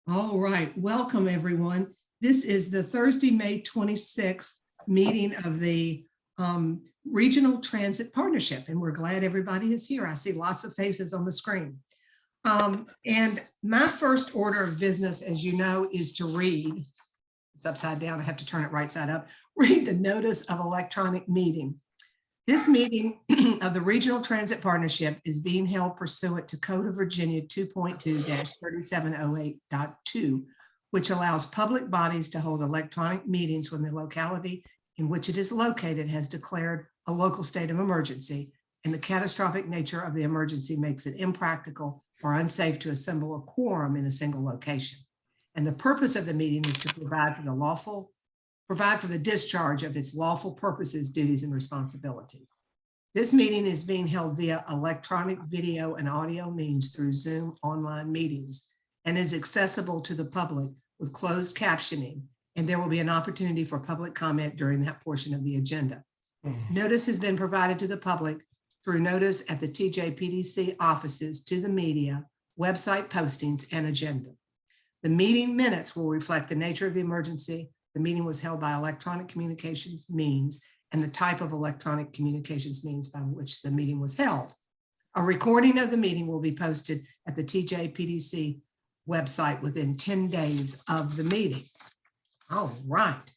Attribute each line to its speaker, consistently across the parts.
Speaker 1: All right, welcome everyone. This is the Thursday, May 26th meeting of the Regional Transit Partnership, and we're glad everybody is here. I see lots of faces on the screen. And my first order of business, as you know, is to read. It's upside down. I have to turn it right side up. Read the notice of electronic meeting. This meeting of the Regional Transit Partnership is being held pursuant to Code of Virginia 2.2-3708.2, which allows public bodies to hold electronic meetings when the locality in which it is located has declared a local state of emergency, and the catastrophic nature of the emergency makes it impractical or unsafe to assemble a quorum in a single location. And the purpose of the meeting is to provide for the discharge of its lawful purposes, duties, and responsibilities. This meeting is being held via electronic video and audio means through Zoom online meetings and is accessible to the public with closed captioning, and there will be an opportunity for public comment during that portion of the agenda. Notice has been provided to the public through notice at the TJPDC offices, to the media, website postings, and agenda. The meeting minutes will reflect the nature of the emergency. The meeting was held by electronic communications means and the type of electronic communications means by which the meeting was held. A recording of the meeting will be posted at the TJPDC website within 10 days of the meeting. All right.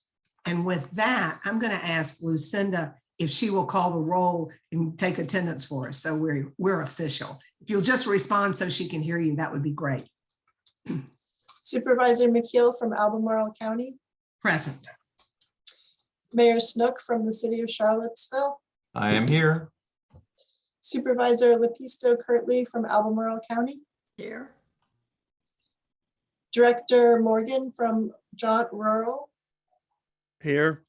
Speaker 1: And with that, I'm going to ask Lucinda if she will call the roll and take attendance for us. So we're official. If you'll just respond so she can hear you, that would be great.
Speaker 2: Supervisor McKeel from Albemarle County.
Speaker 1: Present.
Speaker 2: Mayor Snook from the City of Charlottesville.
Speaker 3: I am here.
Speaker 2: Supervisor Lepisto Kirtley from Albemarle County.
Speaker 1: Here.
Speaker 2: Director Morgan from JAUNT Rural.
Speaker 4: Here.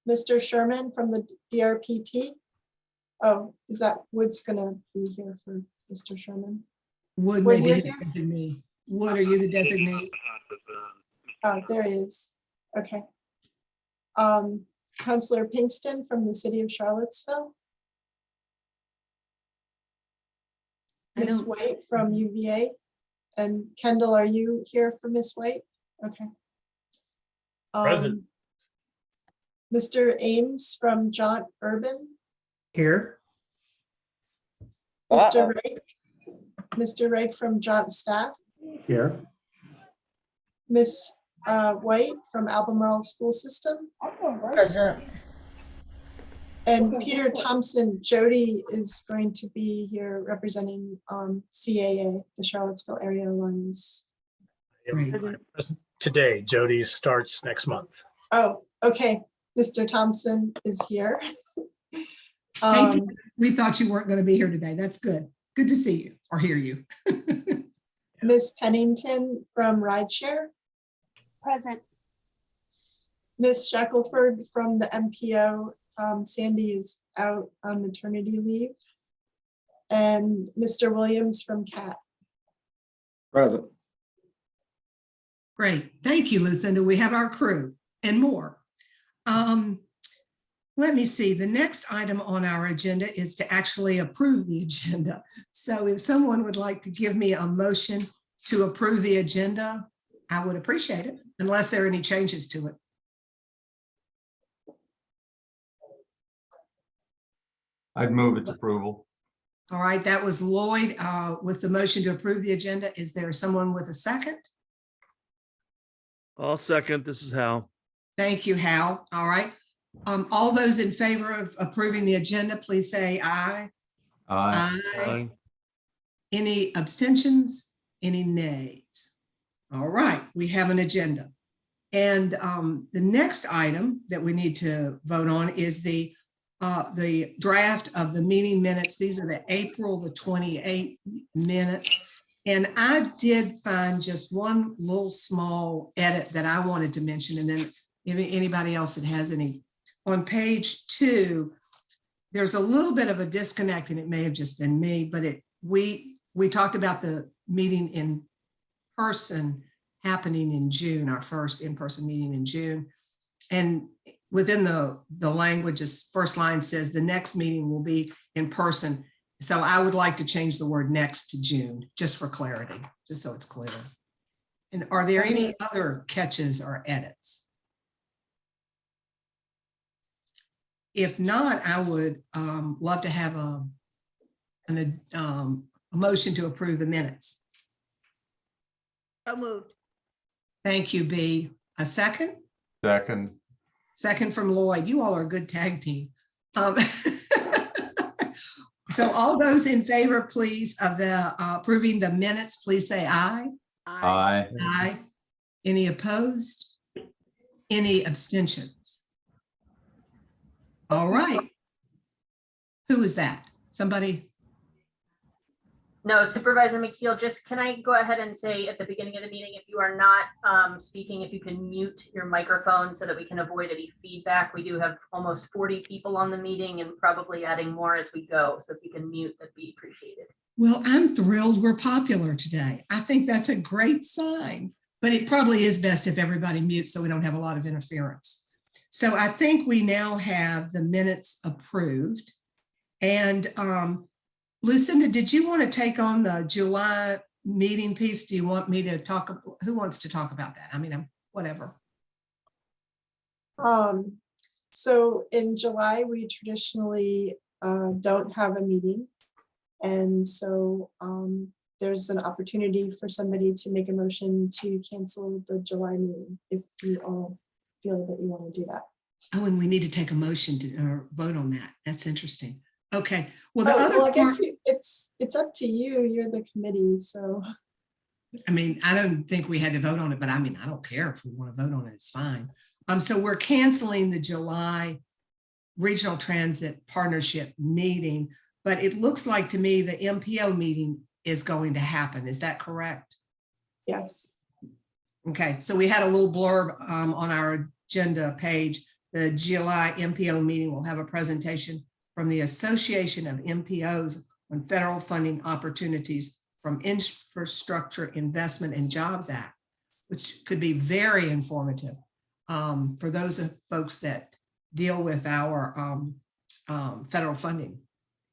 Speaker 2: Mr. Sherman from the DRPT. Oh, is that Wood's gonna be here for Mr. Sherman?
Speaker 1: Wood
Speaker 2: Wood,
Speaker 1: may
Speaker 2: you're
Speaker 1: be the
Speaker 2: here?
Speaker 1: designee. Wood, are you the designee?
Speaker 2: Oh, there he is. Okay. Councilor Pinkston from the City of Charlottesville. Ms. White from UVA. And Kendall, are you here for Ms. White? Okay.
Speaker 4: Present.
Speaker 2: Mr. Ames from JAUNT Urban.
Speaker 1: Here.
Speaker 2: Mr. Rake from JAUNT Staff.
Speaker 4: Here.
Speaker 2: Ms. White from Albemarle School System.
Speaker 5: Present.
Speaker 2: And Peter Thompson, Jody is going to be here representing CAA, the Charlottesville Area Alliance.
Speaker 4: Today, Jody starts next month.
Speaker 2: Oh, okay. Mr. Thompson is here.
Speaker 1: Thank you. We thought you weren't going to be here today. That's good. Good to see you or hear you.
Speaker 2: Ms. Pennington from Rideshare.
Speaker 5: Present.
Speaker 2: Ms. Shackelford from the MPO. Sandy is out on maternity leave. And Mr. Williams from CAT.
Speaker 3: Present.
Speaker 1: Great. Thank you, Lucinda. We have our crew and more. Let me see. The next item on our agenda is to actually approve the agenda. So if someone would like to give me a motion to approve the agenda, I would appreciate it, unless there are any changes to it.
Speaker 3: I'd move its approval.
Speaker 1: All right, that was Lloyd with the motion to approve the agenda. Is there someone with a second?
Speaker 6: I'll second. This is Hal.
Speaker 1: Thank you, Hal. All right. All those in favor of approving the agenda, please say aye.
Speaker 3: Aye.
Speaker 1: Aye. Any abstentions? Any nays? All right, we have an agenda. And the next item that we need to vote on is the draft of the meeting minutes. These are the April the 28th minutes. And I did find just one little small edit that I wanted to mention, and then if anybody else that has any. On page 2, there's a little bit of a disconnect, and it may have just been me, but we talked about the meeting in person happening in June, our first in-person meeting in June. And within the language, this first line says the next meeting will be in person. So I would like to change the word next to June, just for clarity, just so it's clear. And are there any other catches or edits? If not, I would love to have a motion to approve the minutes.
Speaker 5: So moved.
Speaker 1: Thank you, B. A second?
Speaker 3: Second.
Speaker 1: Second from Lloyd. You all are a good tag team. So all those in favor, please, of the approving the minutes, please say aye.
Speaker 3: Aye.
Speaker 1: Aye. Any opposed? Any abstentions? All right. Who is that? Somebody?
Speaker 6: No, Supervisor McKeel, just can I go ahead and say at the beginning of the meeting, if you are not speaking, if you can mute your microphone so that we can avoid any feedback. We do have almost 40 people on the meeting and probably adding more as we go. So if you can mute, that'd be appreciated.
Speaker 1: Well, I'm thrilled we're popular today. I think that's a great sign, but it probably is best if everybody mutes so we don't have a lot of interference. So I think we now have the minutes approved. And Lucinda, did you want to take on the July meeting piece? Do you want me to talk? Who wants to talk about that? I mean, whatever.
Speaker 2: So in July, we traditionally don't have a meeting. And so there's an opportunity for somebody to make a motion to cancel the July meeting if you all feel that you want to do that.
Speaker 1: Oh, and we need to take a motion to vote on that. That's interesting. Okay. Well,
Speaker 2: I guess it's up to you. You're the committee, so.
Speaker 1: I mean, I don't think we had to vote on it, but I mean, I don't care if we want to vote on it. It's fine. So we're canceling the July Regional Transit Partnership meeting, but it looks like to me the MPO meeting is going to happen. Is that correct?
Speaker 2: Yes.
Speaker 1: Okay. So we had a little blurb on our agenda page. The July MPO meeting will have a presentation from the Association of MPOs on federal funding opportunities from Infrastructure Investment and Jobs Act, which could be very informative for those folks that deal with our federal funding.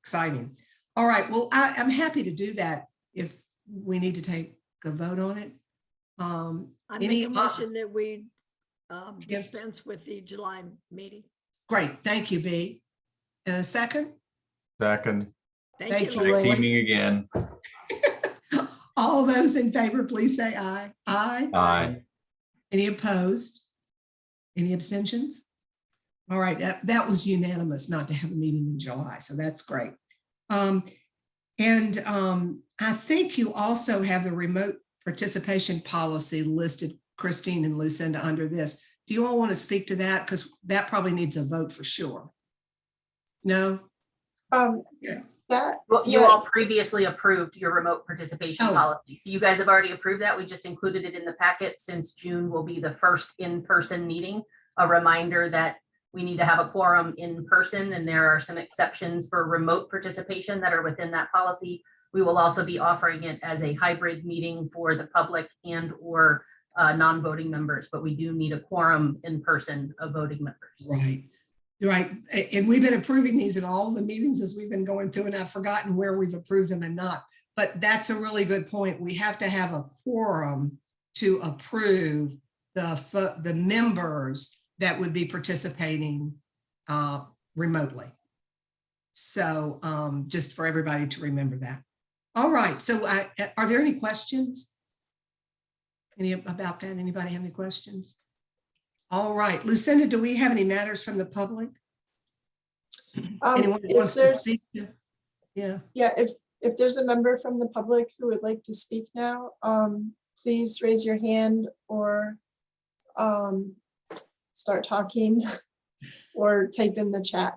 Speaker 1: Exciting. All right, well, I'm happy to do that if we need to take a vote on it.
Speaker 7: I make a motion that we dispense with the July meeting.
Speaker 1: Great, thank you, B. And a second?
Speaker 3: Second.
Speaker 1: Thank you,
Speaker 3: Tag
Speaker 1: Lloyd.
Speaker 3: teaming again.
Speaker 1: All those in favor, please say aye. Aye.
Speaker 3: Aye.
Speaker 1: Any opposed? Any abstentions? All right, that was unanimous not to have a meeting in July, so that's great. I think you also have the remote participation policy listed, Christine and Lucinda, under this. Do you all want to speak to that? Because that probably needs a vote for sure. No? Yeah.
Speaker 6: Well, you all previously approved your remote participation
Speaker 1: Oh.
Speaker 6: policy. So you guys have already approved that. We just included it in the packet since June will be the first in-person meeting. A reminder that we need to have a quorum in person, and there are some exceptions for remote participation that are within that policy. We will also be offering it as a hybrid meeting for the public and or non-voting members, but we do need a quorum in person of voting members.
Speaker 1: Right. Right. And we've been approving these in all the meetings as we've been going through, and I've forgotten where we've approved them and not. But that's a really good point. We have to have a quorum to approve the members that would be participating remotely. So just for everybody to remember that. All right. So are there any questions? About that? Anybody have any questions? All right, Lucinda, do we have any matters from the public? Anyone who wants to speak? Yeah.
Speaker 2: Yeah, if there's a member from the public who would like to speak now, please raise your hand or start talking or type in the chat.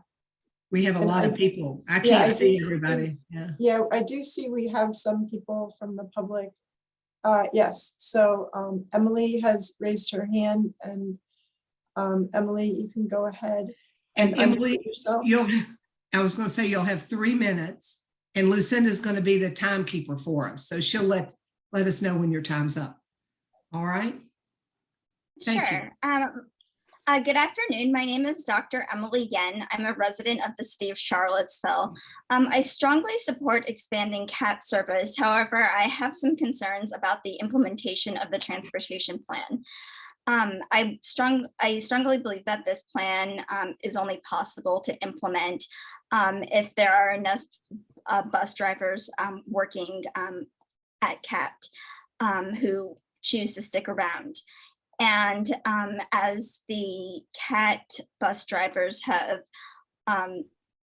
Speaker 1: We have a lot of people. I
Speaker 2: Yeah,
Speaker 1: can't
Speaker 2: I
Speaker 1: see
Speaker 2: do
Speaker 1: everybody. Yeah.
Speaker 2: Yeah, I do see we have some people from the public. Yes, so Emily has raised her hand, and Emily, you can go ahead
Speaker 1: And Emily,
Speaker 2: unmute yourself.
Speaker 1: I was going to say you'll have 3 minutes, and Lucinda's going to be the timekeeper for us. So she'll let us know when your time's up. All right. Thank you.
Speaker 5: Sure.
Speaker 8: Good afternoon. My name is Dr. Emily Yen. I'm a resident of the city of Charlottesville. I strongly support expanding CAT service. However, I have some concerns about the implementation of the transportation plan. I strongly believe that this plan is only possible to implement if there are enough bus drivers working at CAT who choose to stick around. And as the CAT bus drivers have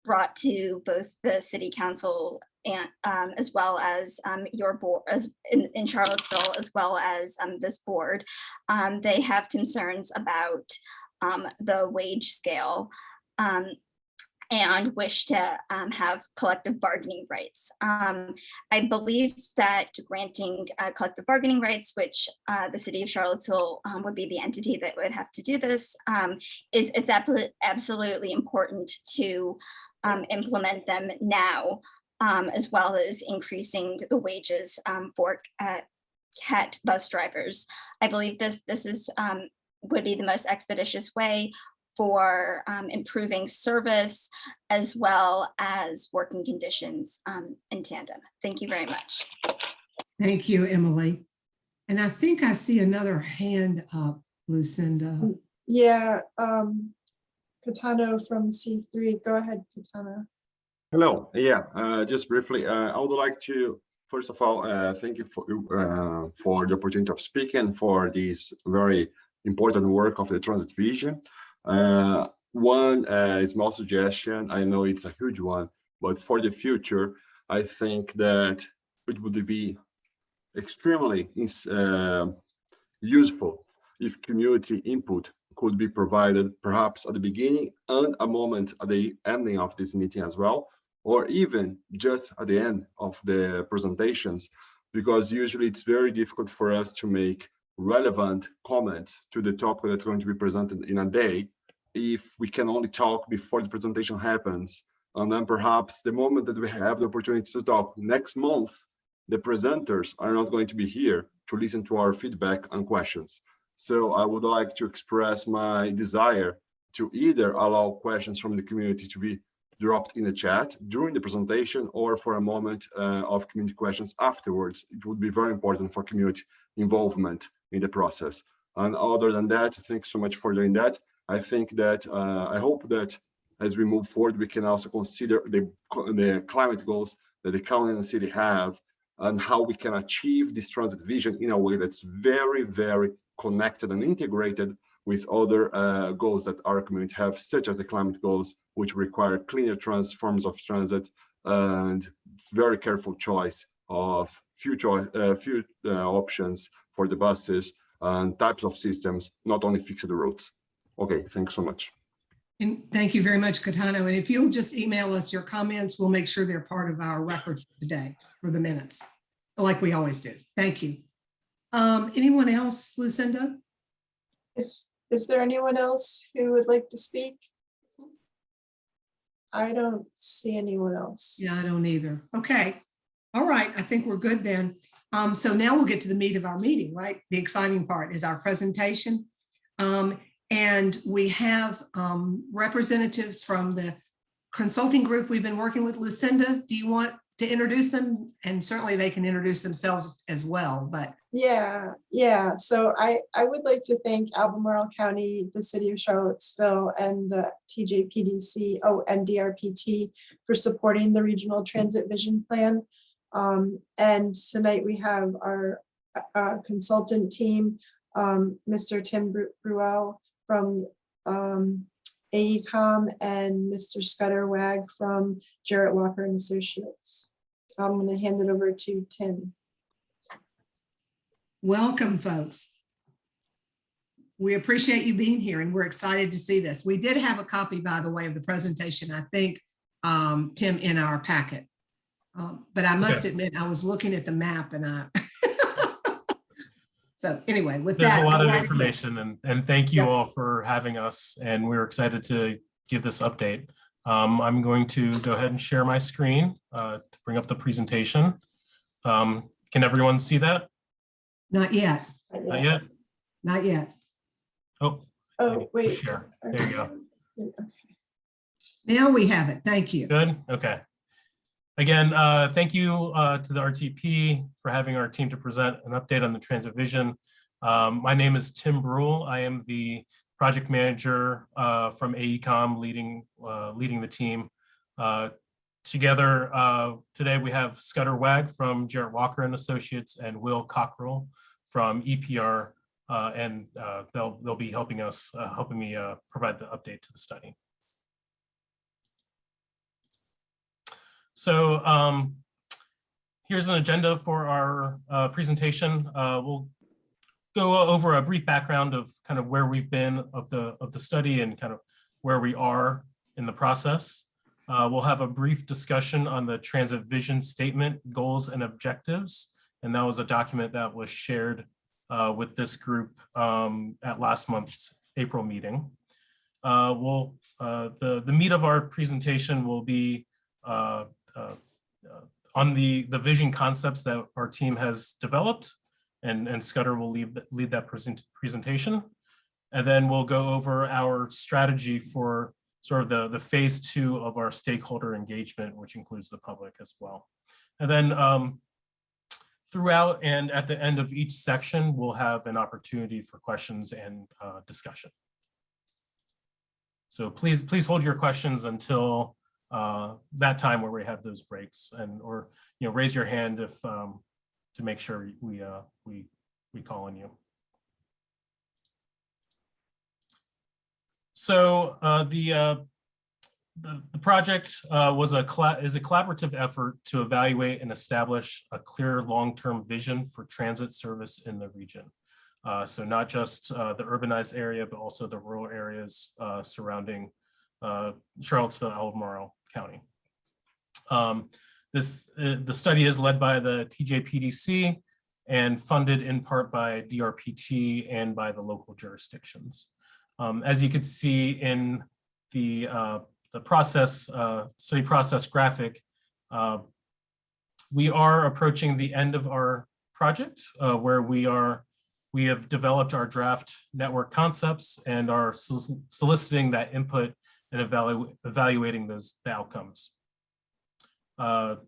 Speaker 8: brought to both the city council and as well as your board, as in Charlottesville, as well as this board, they have concerns about the wage scale and wish to have collective bargaining rights. I believe that granting collective bargaining rights, which the city of Charlottesville would be the entity that would have to do this, it's absolutely important to implement them now, as well as increasing the wages for CAT bus drivers. I believe this is would be the most expeditious way for improving service as well as working conditions in tandem. Thank you very much.
Speaker 1: Thank you, Emily. And I think I see another hand up, Lucinda.
Speaker 2: Yeah, Catano from C3. Go ahead, Catano.
Speaker 9: Hello. Yeah, just briefly, I would like to, first of all, thank you for the opportunity of speaking for this very important work of the Transit Vision. One small suggestion, I know it's a huge one, but for the future, I think that it would be extremely useful if community input could be provided perhaps at the beginning and a moment at the ending of this meeting as well, or even just at the end of the presentations, because usually it's very difficult for us to make relevant comments to the topic that's going to be presented in a day if we can only talk before the presentation happens. And then perhaps the moment that we have the opportunity to talk next month, the presenters are not going to be here to listen to our feedback and questions. So I would like to express my desire to either allow questions from the community to be dropped in the chat during the presentation or for a moment of community questions afterwards. It would be very important for community involvement in the process. And other than that, thanks so much for doing that. I think that I hope that as we move forward, we can also consider the climate goals that the county and the city have and how we can achieve this transit vision in a way that's very, very connected and integrated with other goals that our community have, such as the climate goals, which require cleaner forms of transit and very careful choice of future options for the buses and types of systems, not only fixed routes. Okay, thanks so much.
Speaker 1: And thank you very much, Catano. And if you'll just email us your comments, we'll make sure they're part of our records today for the minutes, like we always do. Thank you. Anyone else, Lucinda?
Speaker 2: Is there anyone else who would like to speak? I don't see anyone else.
Speaker 1: Yeah, I don't either. Okay. All right. I think we're good then. So now we'll get to the meat of our meeting, right? The exciting part is our presentation. And we have representatives from the consulting group we've been working with. Lucinda, do you want to introduce them? And certainly they can introduce themselves as well, but.
Speaker 2: Yeah. So I would like to thank Albemarle County, the City of Charlottesville, and the TJPDC, and DRPT for supporting the Regional Transit Vision Plan. And tonight we have our consultant team, Mr. Tim Bruel from AECOM and Mr. Scudder Wag from Jarrett Walker and Associates. I'm going to hand it over to Tim.
Speaker 1: Welcome, folks. We appreciate you being here and we're excited to see this. We did have a copy, by the way, of the presentation, I think, Tim, in our packet. But I must admit, I was looking at the map and so anyway, with
Speaker 10: There's
Speaker 1: that.
Speaker 10: a lot of information and thank you all for having us, and we're excited to give this update. I'm going to go ahead and share my screen to bring up the presentation. Can everyone see that?
Speaker 1: Not yet.
Speaker 10: Not yet?
Speaker 1: Not yet.
Speaker 10: Oh,
Speaker 2: Oh, wait.
Speaker 10: Share. There you go.
Speaker 2: Okay.
Speaker 1: Now we have it. Thank you.
Speaker 10: Good. Okay. Again, thank you to the RTP for having our team to present an update on the transit vision. My name is Tim Brule. I am the project manager from AECOM leading the team. Together today we have Scudder Wag from Jarrett Walker and Associates and Will Cockrell from EPR, and they'll be helping me provide the update to the study. So here's an agenda for our presentation. We'll go over a brief background of kind of where we've been of the study and kind of where we are in the process. We'll have a brief discussion on the transit vision statement, goals and objectives. And that was a document that was shared with this group at last month's April meeting. The meat of our presentation will be on the vision concepts that our team has developed, and Scudder will lead that presentation. And then we'll go over our strategy for sort of the phase 2 of our stakeholder engagement, which includes the public as well. And then throughout and at the end of each section, we'll have an opportunity for questions and discussion. So please hold your questions until that time where we have those breaks, or raise your hand if to make sure we call on you. So the project is a collaborative effort to evaluate and establish a clear long-term vision for transit service in the region. So not just the urbanized area, but also the rural areas surrounding Charlottesville, Albemarle County. The study is led by the TJPDC and funded in part by DRPT and by the local jurisdictions. As you can see in the study process graphic, we are approaching the end of our project, where we have developed our draft network concepts and are soliciting that input and evaluating the outcomes. Our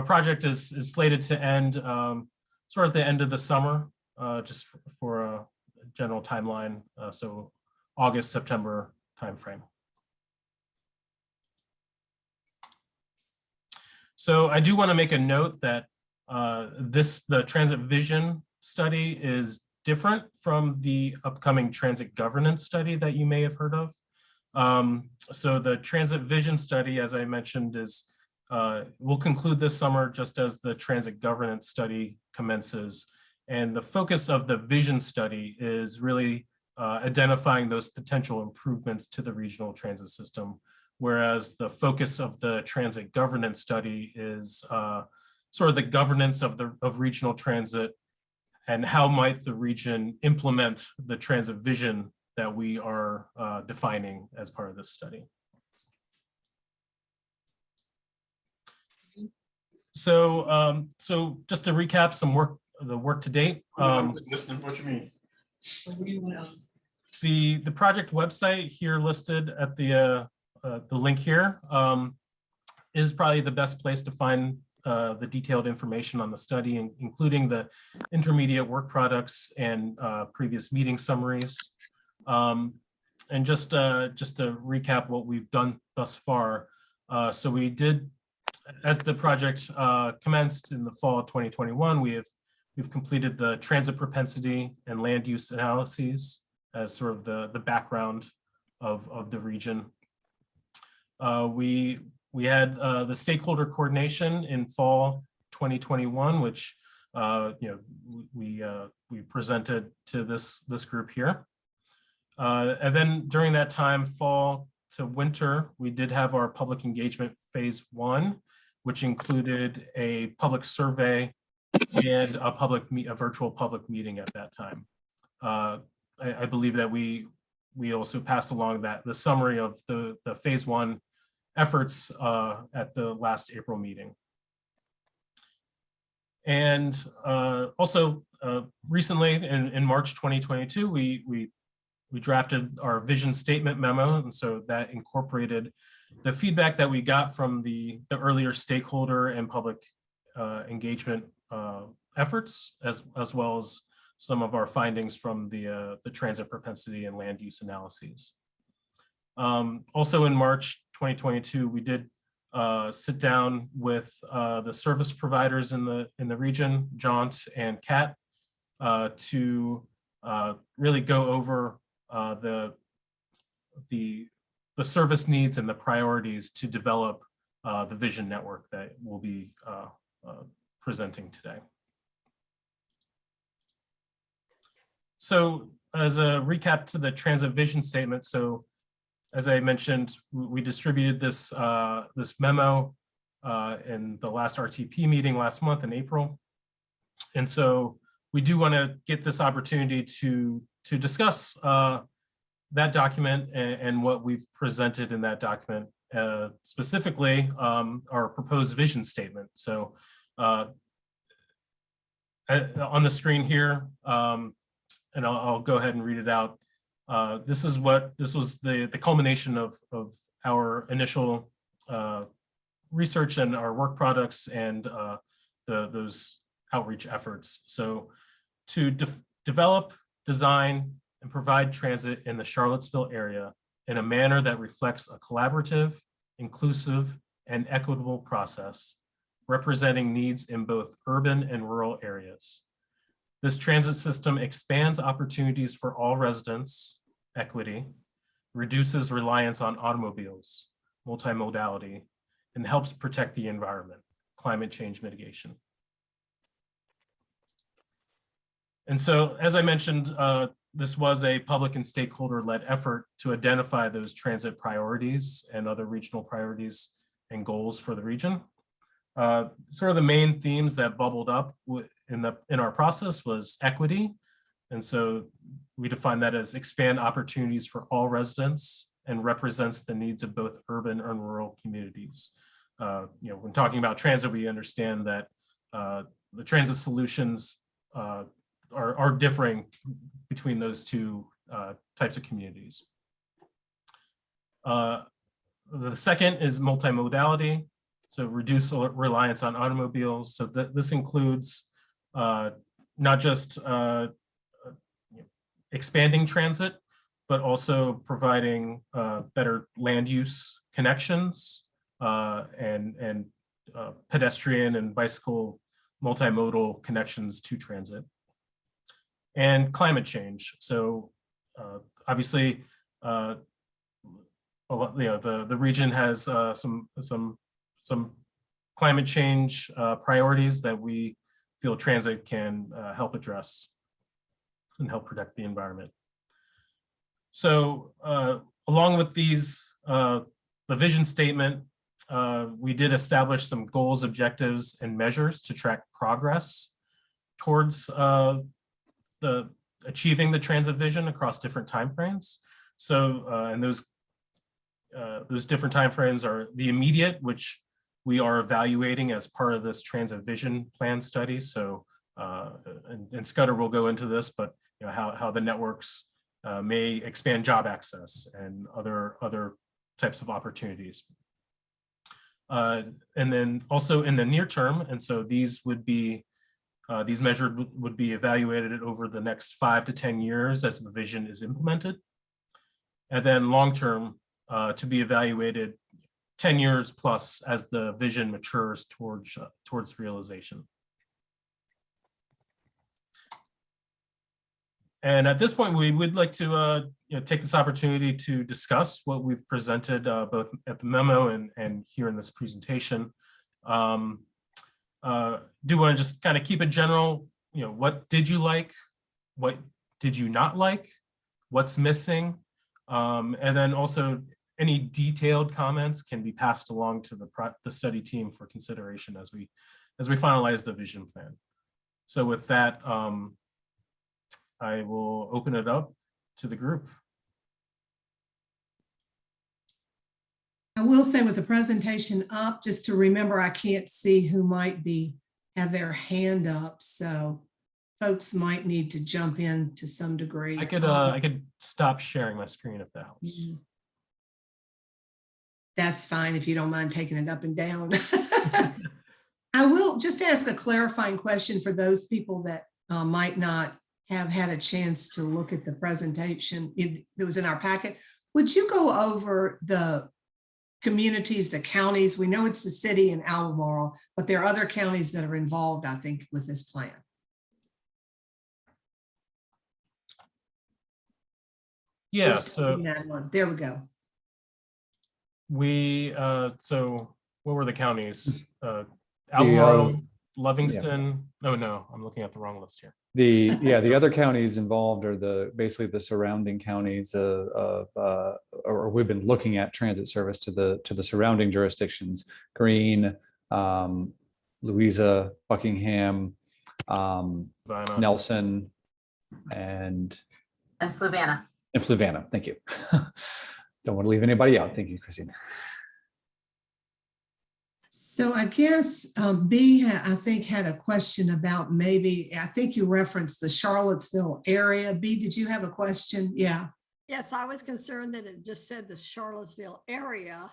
Speaker 10: project is slated to end sort of at the end of the summer, just for a general timeline, so August, September timeframe. So I do want to make a note that the transit vision study is different from the upcoming transit governance study that you may have heard of. So the transit vision study, as I mentioned, will conclude this summer, just as the transit governance study commences. And the focus of the vision study is really identifying those potential improvements to the regional transit system, whereas the focus of the transit governance study is sort of the governance of regional transit and how might the region implement the transit vision that we are defining as part of this study. So, so just to recap the work to date.
Speaker 11: Listening, what you mean?
Speaker 10: The project website here listed at the link here is probably the best place to find the detailed information on the study, including the intermediate work products and previous meeting summaries. And just to recap what we've done thus far. So we did, as the project commenced in the fall of 2021, we've completed the transit propensity and land use analyses as sort of the background of the region. We had the stakeholder coordination in fall 2021, which we presented to this group here. And then during that time, fall to winter, we did have our public engagement phase 1, which included a public survey and a virtual public meeting at that time. I believe that we also passed along the summary of the phase 1 efforts at the last April meeting. And also recently in March 2022, we drafted our vision statement memo, and so that incorporated the feedback that we got from the earlier stakeholder and public engagement efforts, as well as some of our findings from the transit propensity and land use analyses. Also in March 2022, we did sit down with the service providers in the region, JAUNT and CAT, to really go over the service needs and the priorities to develop the vision network that we'll be presenting today. So as a recap to the transit vision statement, so as I mentioned, we distributed this this memo in the last RTP meeting last month in April. And so we do want to get this opportunity to discuss that document and what we've presented in that document, specifically our proposed vision statement. So on the screen here, and I'll go ahead and read it out. This was the culmination of our initial research and our work products and those outreach efforts. So to develop, design, and provide transit in the Charlottesville area in a manner that reflects a collaborative, inclusive, and equitable process, representing needs in both urban and rural areas. This transit system expands opportunities for all residents, equity, reduces reliance on automobiles, multimodality, and helps protect the environment, climate change mitigation. And so, as I mentioned, this was a public and stakeholder-led effort to identify those transit priorities and other regional priorities and goals for the region. Sort of the main themes that bubbled up in our process was equity. And so we define that as expand opportunities for all residents and represents the needs of both urban and rural communities. When talking about transit, we understand that the transit solutions are differing between those two types of communities. The second is multimodality. So reduce reliance on automobiles. So this includes not just expanding transit, but also providing better land use connections and pedestrian and bicycle multimodal connections to transit. And climate change. So obviously, the region has some climate change priorities that we feel transit can help address and help protect the environment. So along with these, the vision statement, we did establish some goals, objectives, and measures to track progress towards achieving the transit vision across different timeframes. So, and those different timeframes are the immediate, which we are evaluating as part of this transit vision plan study. So, and Scudder will go into this, but how the networks may expand job access and other types of opportunities. And then also in the near term, and so these would be these measures would be evaluated over the next 5 to 10 years as the vision is implemented. And then long-term to be evaluated 10 years plus as the vision matures towards realization. And at this point, we would like to take this opportunity to discuss what we've presented both at the memo and here in this presentation. Do want to just kind of keep it general, what did you like? What did you not like? What's missing? And then also any detailed comments can be passed along to the study team for consideration as we finalize the vision plan. So with that, I will open it up to the group.
Speaker 1: I will say with the presentation up, just to remember, I can't see who might have their hand up. So folks might need to jump in to some degree.
Speaker 10: I could stop sharing my screen if that helps.
Speaker 1: That's fine if you don't mind taking it up and down. I will just ask a clarifying question for those people that might not have had a chance to look at the presentation that was in our packet. Would you go over the communities, the counties? We know it's the city and Albemarle, but there are other counties that are involved, I think, with this plan.
Speaker 10: Yeah,
Speaker 1: Who's
Speaker 10: so
Speaker 1: taking that one? There we go.
Speaker 10: so what were the counties? Albemarle, Livingston. No, I'm looking at the wrong list here.
Speaker 12: The other counties involved are basically the surrounding counties or we've been looking at transit service to the surrounding jurisdictions: Greene, Louisa, Buckingham,
Speaker 10: Savannah.
Speaker 12: Nelson, and
Speaker 6: Fluvanna.
Speaker 12: Fluvanna. Thank you. Don't want to leave anybody out. Thank you, Christine.
Speaker 1: So I guess B, I think, had a question about maybe, I think you referenced the Charlottesville area. B, did you have a question? Yeah.
Speaker 7: Yes, I was concerned that it just said the Charlottesville area,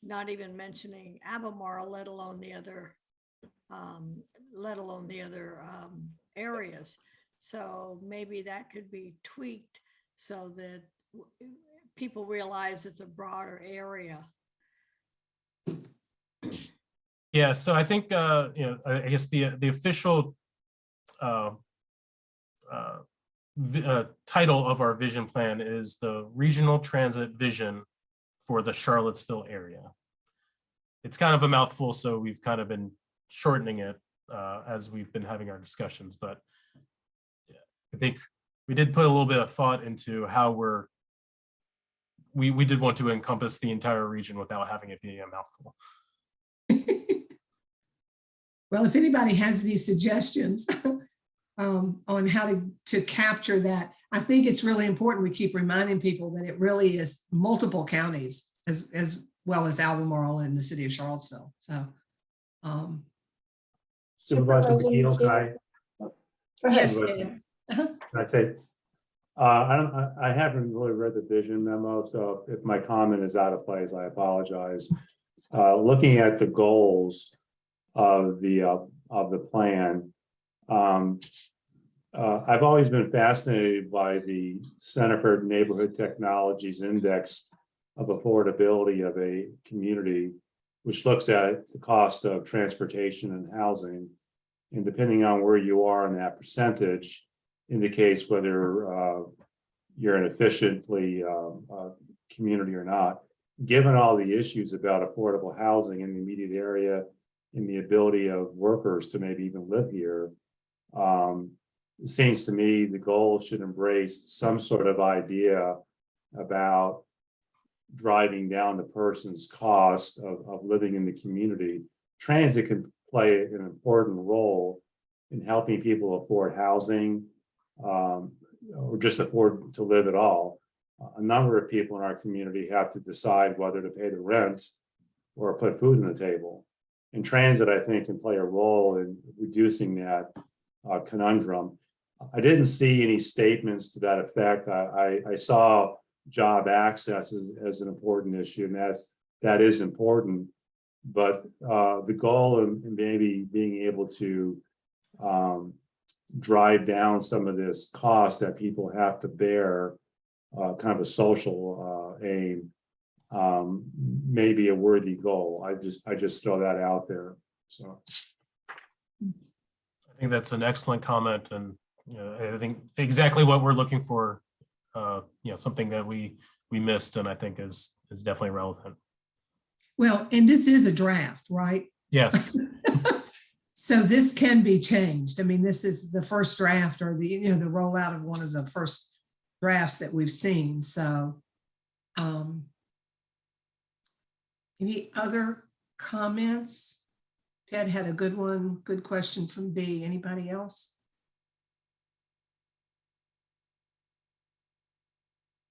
Speaker 7: not even mentioning Albemarle, let alone the other areas. So maybe that could be tweaked so that people realize it's a broader area.
Speaker 10: Yeah, so I think I guess the official title of our vision plan is the Regional Transit Vision for the Charlottesville area. It's kind of a mouthful, so we've kind of been shortening it as we've been having our discussions, but I think we did put a little bit of thought into how we did want to encompass the entire region without having it be a mouthful.
Speaker 1: Well, if anybody has any suggestions on how to capture that, I think it's really important we keep reminding people that it really is multiple counties as well as Albemarle and the city of Charlottesville. So,
Speaker 4: Supervisor McNeil, can I?
Speaker 2: Go ahead.
Speaker 1: yes,
Speaker 4: Can
Speaker 1: Dan.
Speaker 4: I say, I haven't really read the vision memo, so if my comment is out of place, I apologize. Looking at the goals of the plan, I've always been fascinated by the Center for Neighborhood Technologies Index of affordability of a community, which looks at the cost of transportation and housing, and depending on where you are in that percentage, indicates whether you're an efficiently community or not. Given all the issues about affordable housing in the immediate area and the ability of workers to maybe even live here, it seems to me the goal should embrace some sort of idea about driving down the person's cost of living in the community. Transit can play an important role in helping people afford housing, or just afford to live at all. A number of people in our community have to decide whether to pay the rent or put food on the table. And transit, I think, can play a role in reducing that conundrum. I didn't see any statements to that effect. I saw job access as an important issue, and that is important. But the goal of maybe being able to drive down some of this cost that people have to bear, kind of a social aim, may be a worthy goal. I just throw that out there. So
Speaker 10: I think that's an excellent comment, and I think exactly what we're looking for. Something that we missed, and I think is definitely relevant.
Speaker 1: Well, and this is a draft, right?
Speaker 10: Yes.
Speaker 1: So this can be changed. I mean, this is the first draft, or the rollout of one of the first drafts that we've seen. So any other comments? Ted had a good one, good question from B. Anybody else?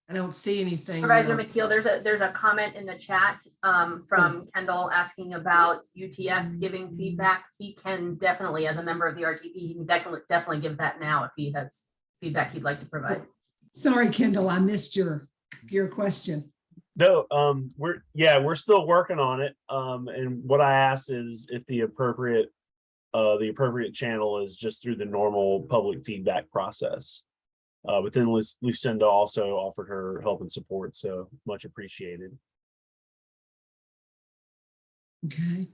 Speaker 1: I don't see anything.
Speaker 6: Supervisor McKeel, there's a comment in the chat from Kendall asking about UTS giving feedback. He can definitely, as a member of the RTP, he can definitely give that now if he has feedback he'd like to provide.
Speaker 1: Sorry, Kendall, I missed your question.
Speaker 13: No, we're still working on it. And what I asked is if the appropriate channel is just through the normal public feedback process. But then Lucinda also offered her help and support, so much appreciated.
Speaker 1: Okay.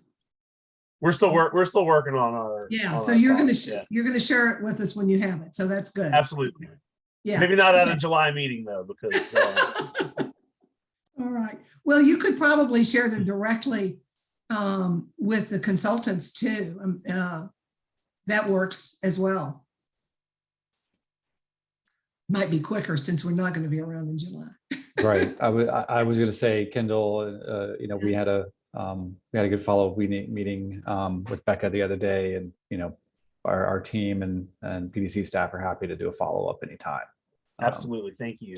Speaker 13: We're still working on our.
Speaker 1: Yeah,
Speaker 13: on
Speaker 1: so
Speaker 13: our
Speaker 1: you're gonna
Speaker 13: thoughts, yeah.
Speaker 1: you're gonna share it with us when you have it. So that's good.
Speaker 13: Absolutely.
Speaker 1: Yeah.
Speaker 13: Maybe not at a
Speaker 1: Okay.
Speaker 13: July meeting though, because
Speaker 1: All right. Well, you could probably share them directly with the consultants too. That works as well. Might be quicker since we're not going to be around in July.
Speaker 12: Right. I was going to say, Kendall, we had a good follow-up meeting with Becca the other day, and our team and PDC staff are happy to do a follow-up anytime.
Speaker 13: absolutely. Thank you.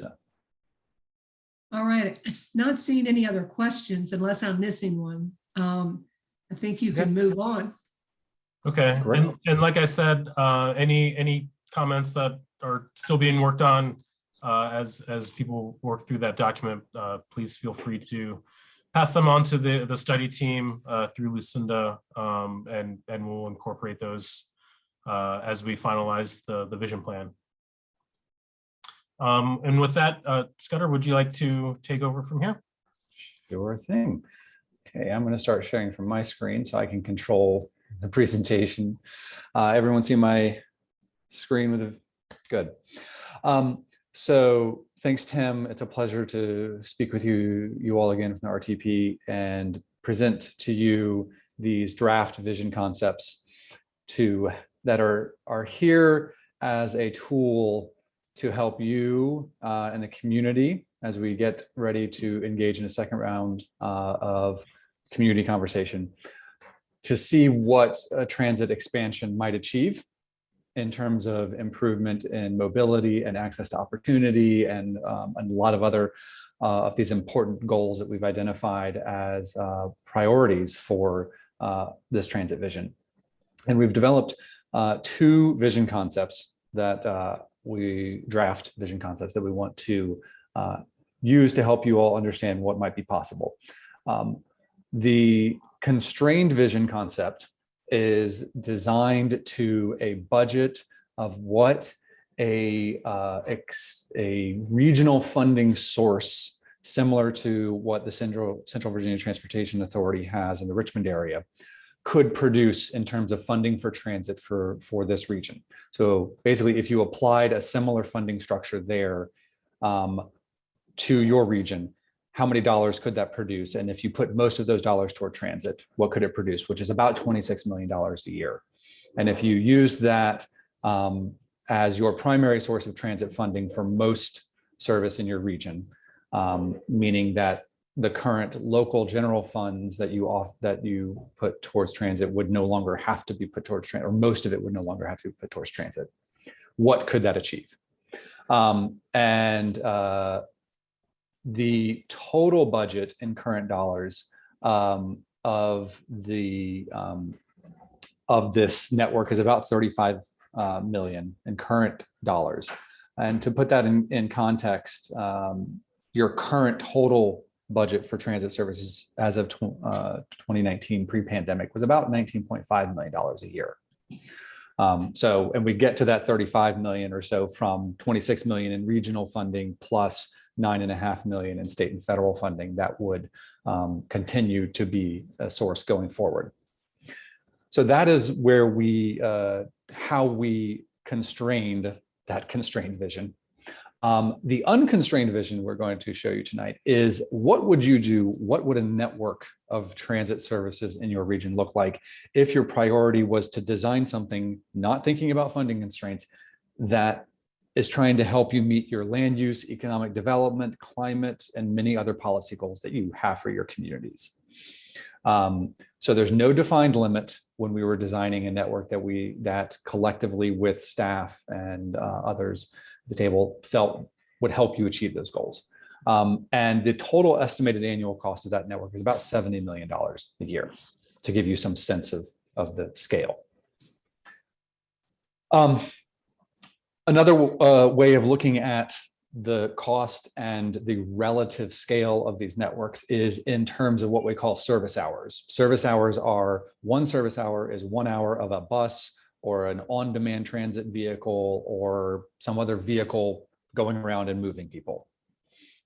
Speaker 1: All right. It's not seeing any other questions unless I'm missing one. I think you can move on.
Speaker 10: Okay,
Speaker 12: Great.
Speaker 10: and like I said, any comments that are still being worked on as people work through that document, please feel free to pass them on to the study team through Lucinda, and we'll incorporate those as we finalize the vision plan. And with that, Scudder, would you like to take over from here?
Speaker 12: Sure thing. Okay, I'm going to start sharing from my screen so I can control the presentation. Everyone see my screen with a good. So thanks, Tim. It's a pleasure to speak with you all again from the RTP and present to you these draft vision concepts that are here as a tool to help you and the community as we get ready to engage in a second round of community conversation to see what a transit expansion might achieve in terms of improvement in mobility and access to opportunity and a lot of other of these important goals that we've identified as priorities for this transit vision. And we've developed two vision concepts that draft vision concepts that we want to use to help you all understand what might be possible. The constrained vision concept is designed to a budget of what a regional funding source similar to what the Central Virginia Transportation Authority has in the Richmond area could produce in terms of funding for transit for this region. So basically, if you applied a similar funding structure there to your region, how many dollars could that produce? And if you put most of those dollars toward transit, what could it produce? Which is about $26 million a year. And if you use that as your primary source of transit funding for most service in your region, meaning that the current local general funds that you put towards transit would no longer have to be put towards transit, or most of it would no longer have to be put towards transit. What could that achieve? The total budget in current dollars of this network is about 35 million in current dollars. And to put that in context, your current total budget for transit services as of 2019 pre-pandemic was about $19.5 million a year. And we get to that 35 million or so from 26 million in regional funding plus 9.5 million in state and federal funding that would continue to be a source going forward. So that is where how we constrained that constrained vision. The unconstrained vision we're going to show you tonight is what would you do? What would a network of transit services in your region look like if your priority was to design something, not thinking about funding constraints, that is trying to help you meet your land use, economic development, climate, and many other policy goals that you have for your communities. So there's no defined limit when we were designing a network that collectively with staff and others at the table felt would help you achieve those goals. And the total estimated annual cost of that network is about $70 million a year, to give you some sense of the scale. Another way of looking at the cost and the relative scale of these networks is in terms of what we call service hours. Service hours are, one service hour is 1 hour of a bus or an on-demand transit vehicle or some other vehicle going around and moving people.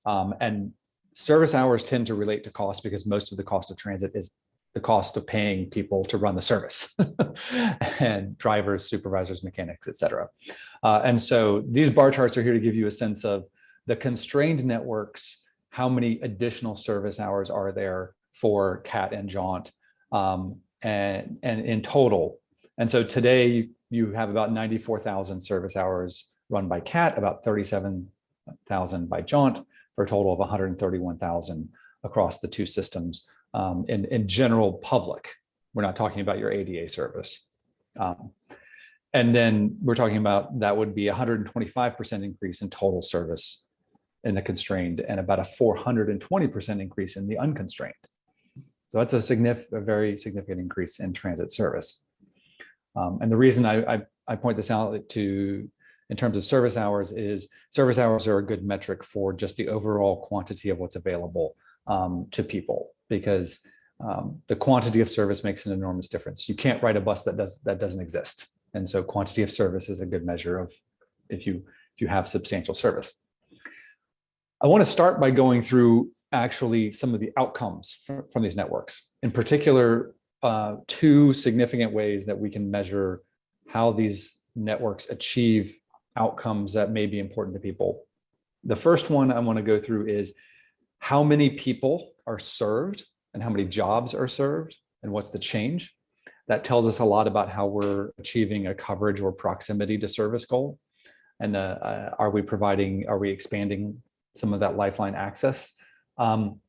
Speaker 12: And service hours tend to relate to cost because most of the cost of transit is the cost of paying people to run the service and drivers, supervisors, mechanics, et cetera. And so these bar charts are here to give you a sense of the constrained networks, how many additional service hours are there for CAT and JAUNT, and in total. And so today you have about 94,000 service hours run by CAT, about 37,000 by JAUNT, for a total of 131,000 across the two systems. In general public, we're not talking about your ADA service. And then we're talking about that would be 125% increase in total service in the constrained and about a 420% increase in the unconstrained. So that's a very significant increase in transit service. And the reason I point this out in terms of service hours is service hours are a good metric for just the overall quantity of what's available to people, because the quantity of service makes an enormous difference. You can't ride a bus that doesn't exist. And so quantity of service is a good measure of if you have substantial service. I want to start by going through actually some of the outcomes from these networks. In particular, two significant ways that we can measure how these networks achieve outcomes that may be important to people. The first one I want to go through is how many people are served and how many jobs are served and what's the change. That tells us a lot about how we're achieving a coverage or proximity to service goal. And are we expanding some of that lifeline access? And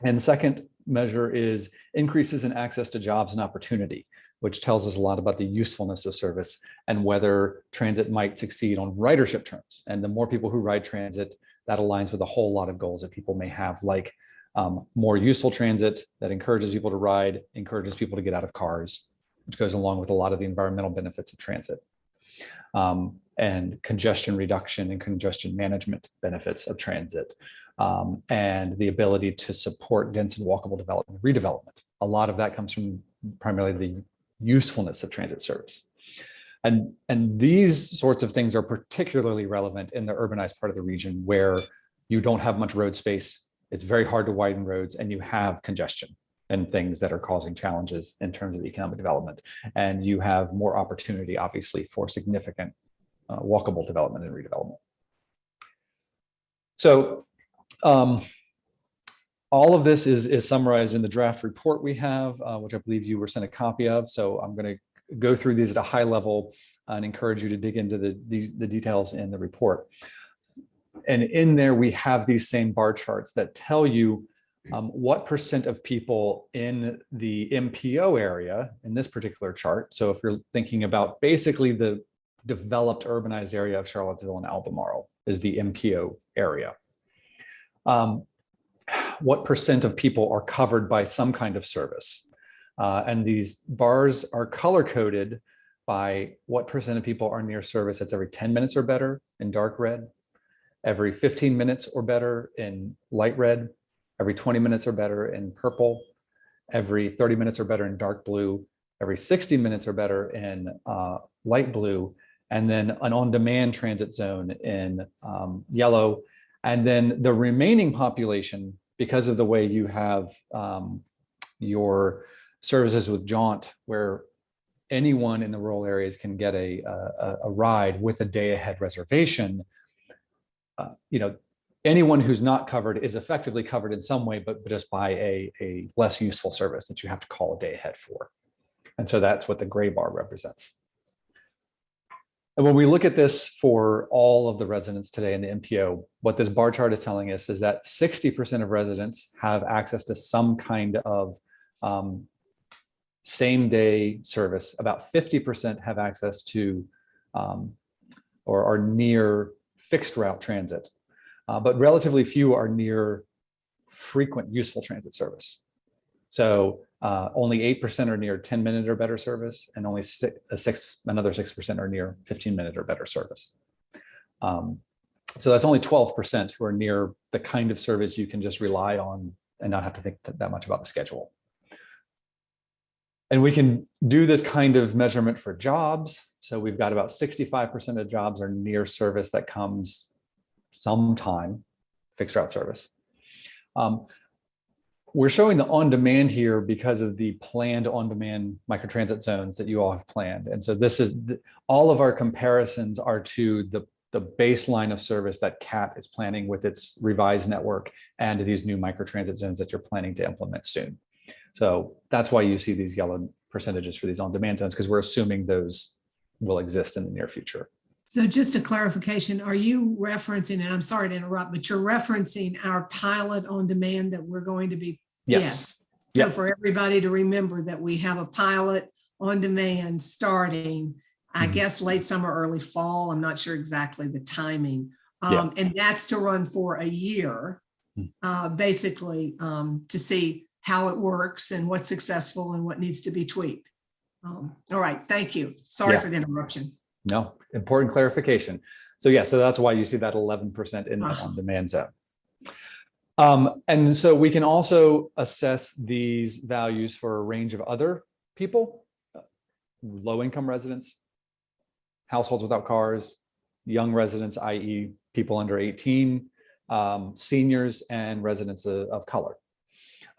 Speaker 12: the second measure is increases in access to jobs and opportunity, which tells us a lot about the usefulness of service and whether transit might succeed on ridership terms. And the more people who ride transit, that aligns with a whole lot of goals that people may have, like more useful transit that encourages people to ride, encourages people to get out of cars, which goes along with a lot of the environmental benefits of transit, and congestion reduction and congestion management benefits of transit, and the ability to support dense and walkable development, redevelopment. A lot of that comes from primarily the usefulness of transit service. And these sorts of things are particularly relevant in the urbanized part of the region where you don't have much road space. It's very hard to widen roads and you have congestion and things that are causing challenges in terms of economic development. And you have more opportunity, obviously, for significant walkable development and redevelopment. So all of this is summarized in the draft report we have, which I believe you were sent a copy of. So I'm going to go through these at a high level and encourage you to dig into the details in the report. And in there, we have these same bar charts that tell you what % of people in the MPO area in this particular chart. So if you're thinking about basically the developed urbanized area of Charlottesville and Albemarle is the MPO area. What % of people are covered by some kind of service? And these bars are color coded by what % of people are near service. That's every 10 minutes or better in dark red, every 15 minutes or better in light red, every 20 minutes or better in purple, every 30 minutes or better in dark blue, every 60 minutes or better in light blue, and then an on-demand transit zone in yellow. And then the remaining population, because of the way you have your services with JAUNT, where anyone in the rural areas can get a ride with a day ahead reservation, anyone who's not covered is effectively covered in some way, but just by a less useful service that you have to call a day ahead for. And so that's what the gray bar represents. And when we look at this for all of the residents today in the MPO, what this bar chart is telling us is that 60% of residents have access to some kind of same day service. About 50% have access to or are near fixed route transit. but relatively few are near frequent useful transit service. So only 8% are near 10-minute or better service, and only another 6% are near 15-minute or better service. So that's only 12% who are near the kind of service you can just rely on and not have to think that much about the schedule. And we can do this kind of measurement for jobs. So we've got about 65% of jobs are near service that comes sometime, fixed route service. We're showing the on-demand here because of the planned on-demand microtransit zones that you all have planned. And so this is, all of our comparisons are to the baseline of service that CAT is planning with its revised network and these new microtransit zones that you're planning to implement soon. So that's why you see these yellow percentages for these on-demand zones, because we're assuming those will exist in the near future.
Speaker 1: So just a clarification, are you referencing, and I'm sorry to interrupt, but you're referencing our pilot on demand that we're going to be?
Speaker 12: Yes.
Speaker 1: So for everybody to remember that we have a pilot on demand starting, I guess, late summer, early fall. I'm not sure exactly the timing. And that's to run for a year, basically, to see how it works and what's successful and what needs to be tweaked. All right, thank you. Sorry for the interruption.
Speaker 12: No, important clarification. So yeah, so that's why you see that 11% in the on-demand zone. And so we can also assess these values for a range of other people, low-income residents, households without cars, young residents, i.e. people under 18, seniors, and residents of color.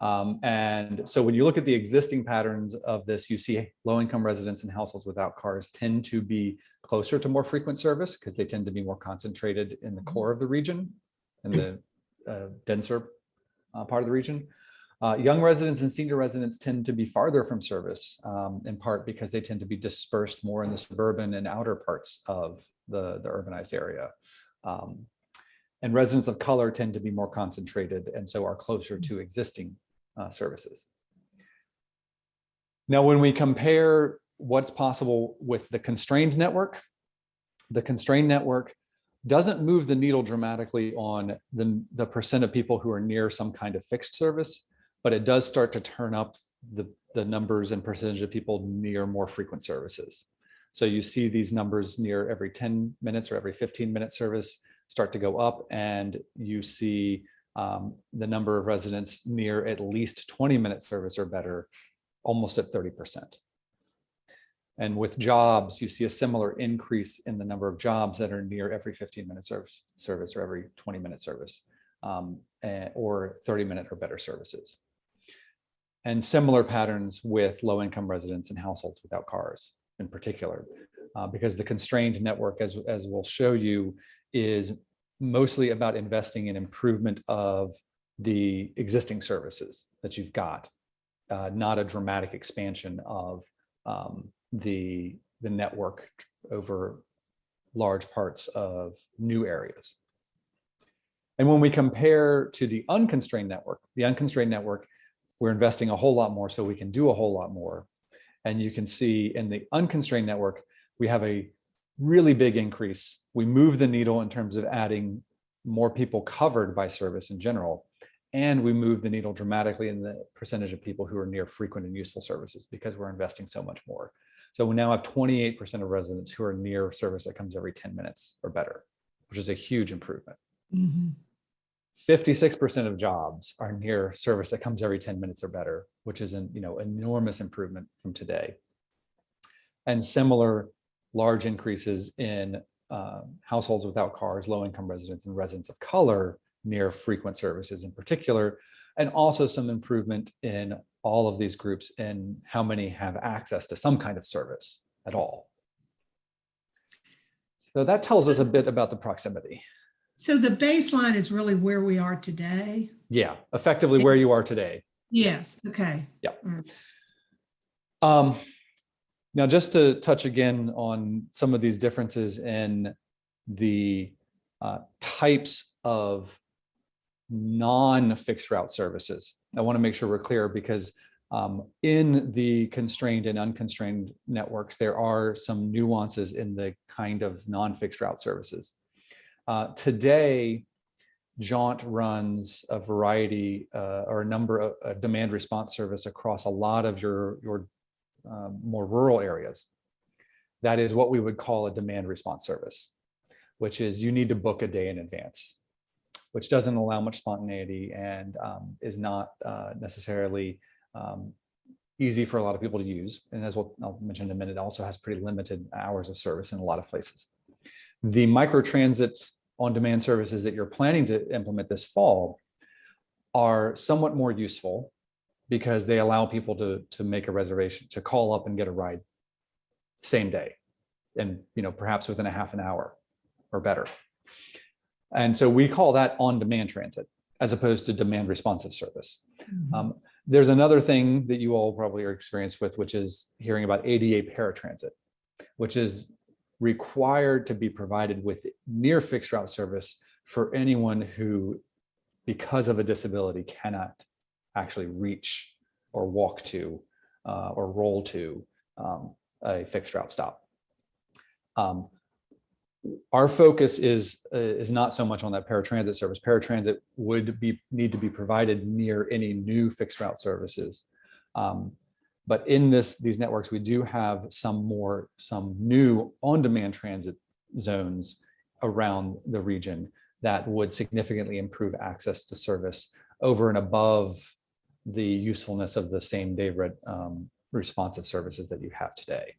Speaker 12: And so when you look at the existing patterns of this, you see low-income residents and households without cars tend to be closer to more frequent service because they tend to be more concentrated in the core of the region, in the denser part of the region. Young residents and senior residents tend to be farther from service, in part because they tend to be dispersed more in the suburban and outer parts of the urbanized area. And residents of color tend to be more concentrated and so are closer to existing services. Now, when we compare what's possible with the constrained network doesn't move the needle dramatically on the percent of people who are near some kind of fixed service, but it does start to turn up the numbers and percentage of people near more frequent services. So you see these numbers near every 10 minutes or every 15-minute service start to go up, and you see the number of residents near at least 20-minute service or better, almost at 30%. And with jobs, you see a similar increase in the number of jobs that are near every 15-minute service or every 20-minute service, or 30-minute or better services. And similar patterns with low-income residents and households without cars in particular, because the constrained network, as we'll show you, is mostly about investing in improvement of the existing services that you've got, not a dramatic expansion of the network over large parts of new areas. And when we compare to the unconstrained network, we're investing a whole lot more so we can do a whole lot more. And you can see in the unconstrained network, we have a really big increase. We move the needle in terms of adding more people covered by service in general. And we move the needle dramatically in the percentage of people who are near frequent and useful services because we're investing so much more. So we now have 28% of residents who are near service that comes every 10 minutes or better, which is a huge improvement. 56% of jobs are near service that comes every 10 minutes or better, which is an enormous improvement from today. And similar large increases in households without cars, low-income residents, and residents of color near frequent services in particular, and also some improvement in all of these groups in how many have access to some kind of service at all. So that tells us a bit about the proximity.
Speaker 1: So the baseline is really where we are today?
Speaker 12: Yeah, effectively where you are today.
Speaker 1: Yes, okay.
Speaker 12: Yeah. Now, just to touch again on some of these differences in the types of non-fixed route services, I want to make sure we're clear because in the constrained and unconstrained networks, there are some nuances in the kind of non-fixed route services. Today, JAUNT runs a variety or a number of demand response service across a lot of your more rural areas. That is what we would call a demand response service, which is you need to book a day in advance, which doesn't allow much spontaneity and is not necessarily easy for a lot of people to use. And as I'll mention in a minute, also has pretty limited hours of service in a lot of places. The microtransit on-demand services that you're planning to implement this fall are somewhat more useful because they allow people to make a reservation, to call up and get a ride same day, and perhaps within a half an hour or better. And so we call that on-demand transit as opposed to demand responsive service. There's another thing that you all probably are experienced with, which is hearing about ADA paratransit, which is required to be provided with near fixed route service for anyone who, because of a disability, cannot actually reach or walk to or roll to a fixed route stop. Our focus is not so much on that paratransit service. Paratransit would need to be provided near any new fixed route services. But in these networks, we do have some new on-demand transit zones around the region that would significantly improve access to service over and above the usefulness of the same day responsive services that you have today.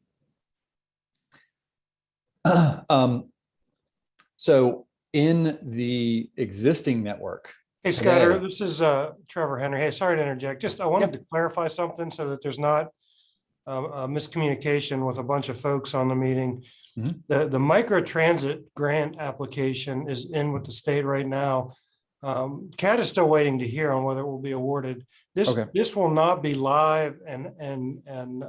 Speaker 12: So in the existing network.
Speaker 14: Hey, Scott, this is Trevor Henry. Hey, sorry to interject. I wanted to clarify something so that there's not a miscommunication with a bunch of folks on the meeting. The microtransit grant application is in with the state right now. CAT is still waiting to hear on whether it will be awarded. This will not be live and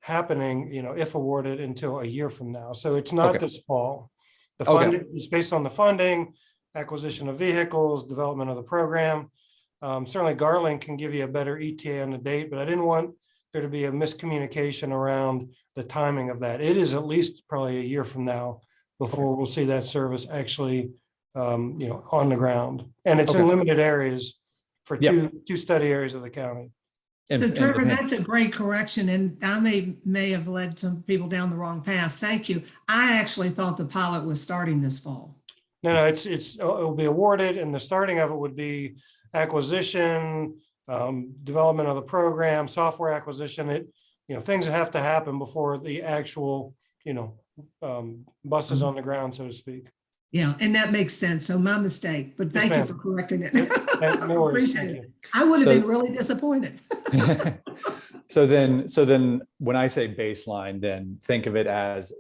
Speaker 14: happening, if awarded, until a year from now. So it's not this fall. The funding is based on the funding, acquisition of vehicles, development of the program. Certainly Garland can give you a better ETA on the date, but I didn't want there to be a miscommunication around the timing of that. It is at least probably a year from now before we'll see that service actually, on the ground. And it's in limited areas for two study areas of the county.
Speaker 1: So Trevor, that's a great correction, and I may have led some people down the wrong path. Thank you. I actually thought the pilot was starting this fall.
Speaker 14: No, it'll be awarded, and the starting of it would be acquisition, development of the program, software acquisition. Things that have to happen before the actual, buses on the ground, so to speak.
Speaker 1: Yeah, and that makes sense. So my mistake, but thank you for correcting it.
Speaker 14: No worries.
Speaker 1: Appreciate it. I would have been really disappointed.
Speaker 12: So then when I say baseline, then think of it as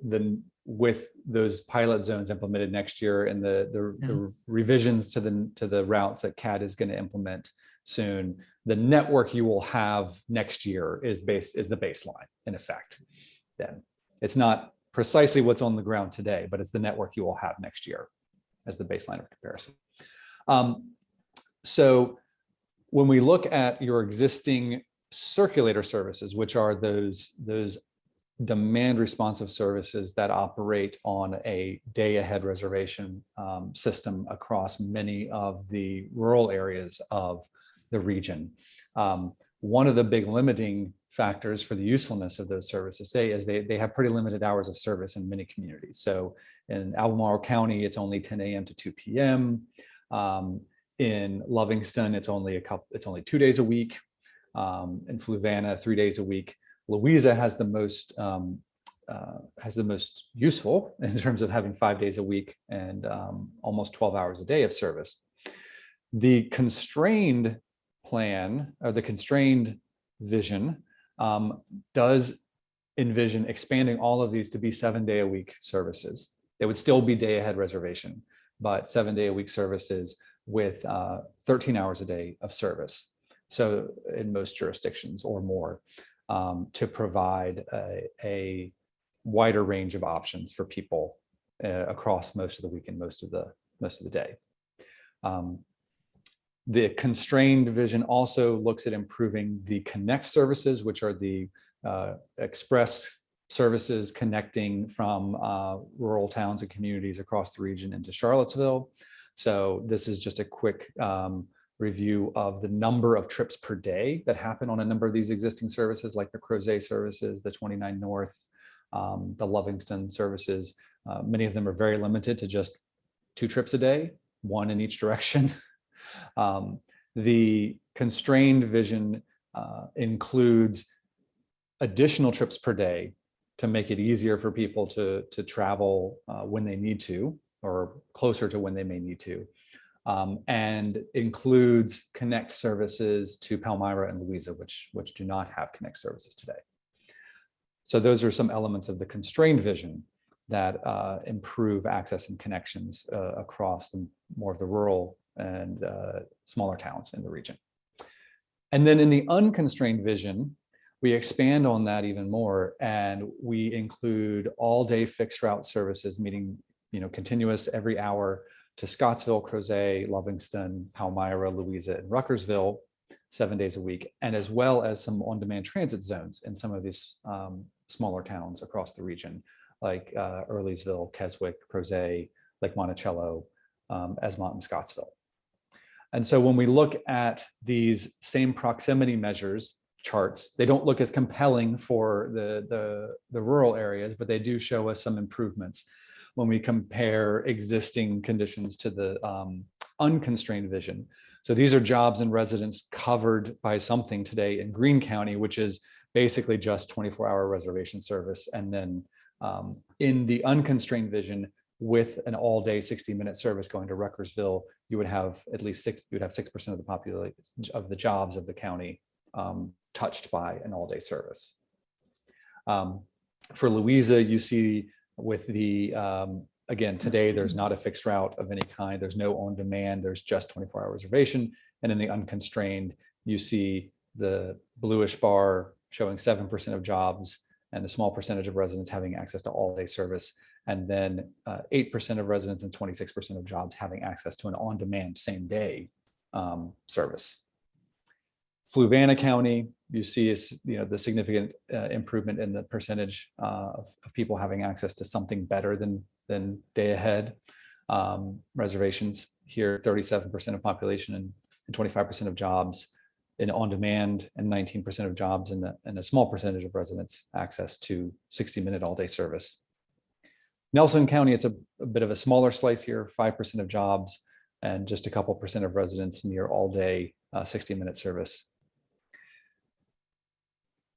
Speaker 12: with those pilot zones implemented next year and the revisions to the routes that CAT is going to implement soon, the network you will have next year is the baseline in effect. Then it's not precisely what's on the ground today, but it's the network you will have next year as the baseline of comparison. So when we look at your existing circulator services, which are those demand responsive services that operate on a day ahead reservation system across many of the rural areas of the region. One of the big limiting factors for the usefulness of those services today is they have pretty limited hours of service in many communities. So in Albemarle County, it's only 10 a.m. to 2 p.m. In Livingston, it's only 2 days a week. In Fluvanna, 3 days a week. Louisa has the most useful in terms of having 5 days a week and almost 12 hours a day of service. The constrained plan, or the constrained vision, does envision expanding all of these to be 7-day-a-week services. They would still be day ahead reservation, but 7-day-a-week services with 13 hours a day of service. So in most jurisdictions or more, to provide a wider range of options for people across most of the week and most of the day. The constrained vision also looks at improving the connect services, which are the express services connecting from rural towns and communities across the region into Charlottesville. So this is just a quick review of the number of trips per day that happen on a number of these existing services, like the Crozet services, the 29 North, the Lovingston services. Many of them are very limited to just 2 trips a day, 1 in each direction. The constrained vision includes additional trips per day to make it easier for people to travel when they need to, or closer to when they may need to, and includes connect services to Palmyra and Louisa, which do not have connect services today. So those are some elements of the constrained vision that improve access and connections across more of the rural and smaller towns in the region. And then in the unconstrained vision, we expand on that even more, and we include all-day fixed route services, meaning continuous every hour to Scottsville, Crozet, Lovingston, Palmyra, Louisa, and Ruckersville, 7 days a week, and as well as some on-demand transit zones in some of these smaller towns across the region, like Earlysville, Keswick, Crozet, Lake Monticello, Esmont, and Scottsville. And so when we look at these same proximity measures charts, they don't look as compelling for the rural areas, but they do show us some improvements when we compare existing conditions to the unconstrained vision. So these are jobs and residents covered by something today in Greene County, which is basically just 24-hour reservation service. And then in the unconstrained vision, with an all-day 60-minute service going to Ruckersville, you would have at least 6% of the population of the jobs of the county touched by an all-day service. For Louisa, you see with the, again, today there's not a fixed route of any kind. There's no on-demand, there's just 24-hour reservation. And in the unconstrained, you see the bluish bar showing 7% of jobs and a small percentage of residents having access to all-day service. And then 8% of residents and 26% of jobs having access to an on-demand same-day service. Fluvanna County, you see is the significant improvement in the percentage of people having access to something better than day ahead reservations. Here, 37% of population and 25% of jobs in on-demand, and 19% of jobs and a small percentage of residents access to 60-minute all-day service. Nelson County, it's a bit of a smaller slice here, 5% of jobs and just a couple percent of residents near all-day 60-minute service.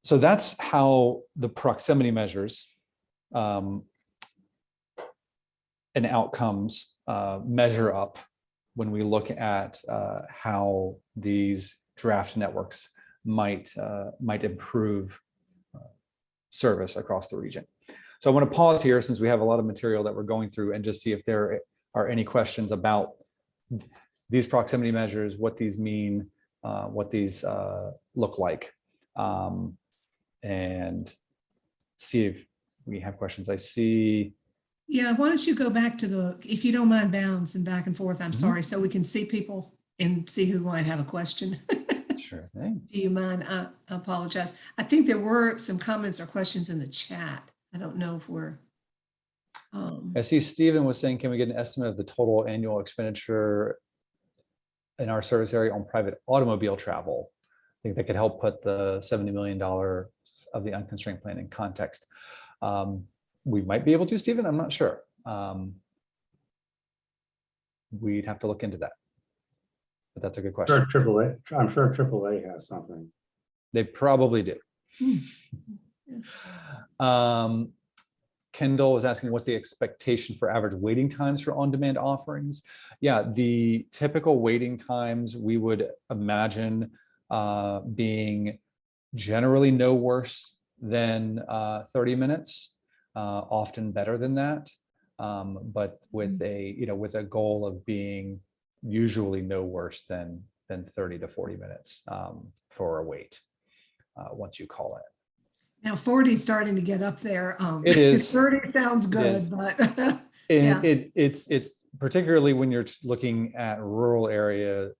Speaker 12: So that's how the proximity measures and outcomes measure up when we look at how these draft networks might improve service across the region. So I want to pause here since we have a lot of material that we're going through and just see if there are any questions about these proximity measures, what these mean, what these look like, and see if we have questions. I see.
Speaker 1: Yeah, why don't you go back to if you don't mind, bouncing back and forth, I'm sorry, so we can see people and see who might have a question.
Speaker 12: Sure thing.
Speaker 1: Do you mind? I apologize. I think there were some comments or questions in the chat. I don't know if we're.
Speaker 12: I see Stephen was saying, can we get an estimate of the total annual expenditure in our service area on private automobile travel? I think that could help put the $70 million of the unconstrained plan in context. We might be able to, Stephen, I'm not sure. We'd have to look into that. But that's a good question.
Speaker 4: I'm sure AAA has something.
Speaker 12: They probably do. Kendall was asking, what's the expectation for average waiting times for on-demand offerings? Yeah, the typical waiting times we would imagine being generally no worse than 30 minutes, often better than that, but with a goal of being usually no worse than 30 to 40 minutes for a wait once you call it.
Speaker 1: Now 40 is starting to get up there.
Speaker 12: It is.
Speaker 1: 30 sounds good, but
Speaker 12: yeah. It's particularly when you're looking at rural area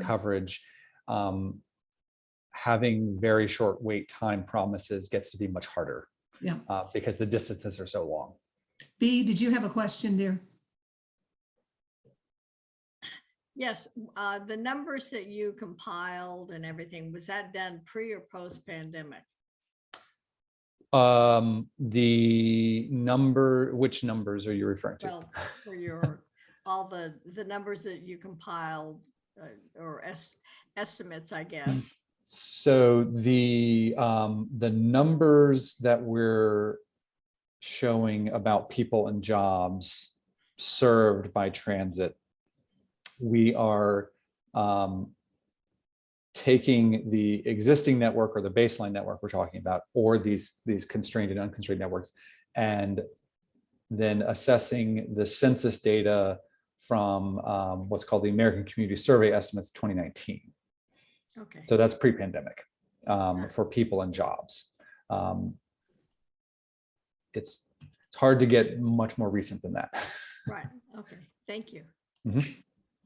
Speaker 12: coverage, having very short wait time promises gets to be much harder.
Speaker 1: Yeah.
Speaker 12: Because the distances are so long.
Speaker 1: B, did you have a question, dear?
Speaker 7: Yes, the numbers that you compiled and everything, was that done pre or post pandemic?
Speaker 12: Which numbers are you referring to?
Speaker 7: Well, for your, all the numbers that you compiled or estimates, I guess.
Speaker 12: So the numbers that we're showing about people and jobs served by transit, we are taking the existing network or the baseline network we're talking about, or these constrained and unconstrained networks, and then assessing the census data from what's called the American Community Survey Estimates 2019.
Speaker 7: Okay.
Speaker 12: So that's pre-pandemic for people and jobs. It's hard to get much more recent than that.
Speaker 7: Right. Okay. Thank you.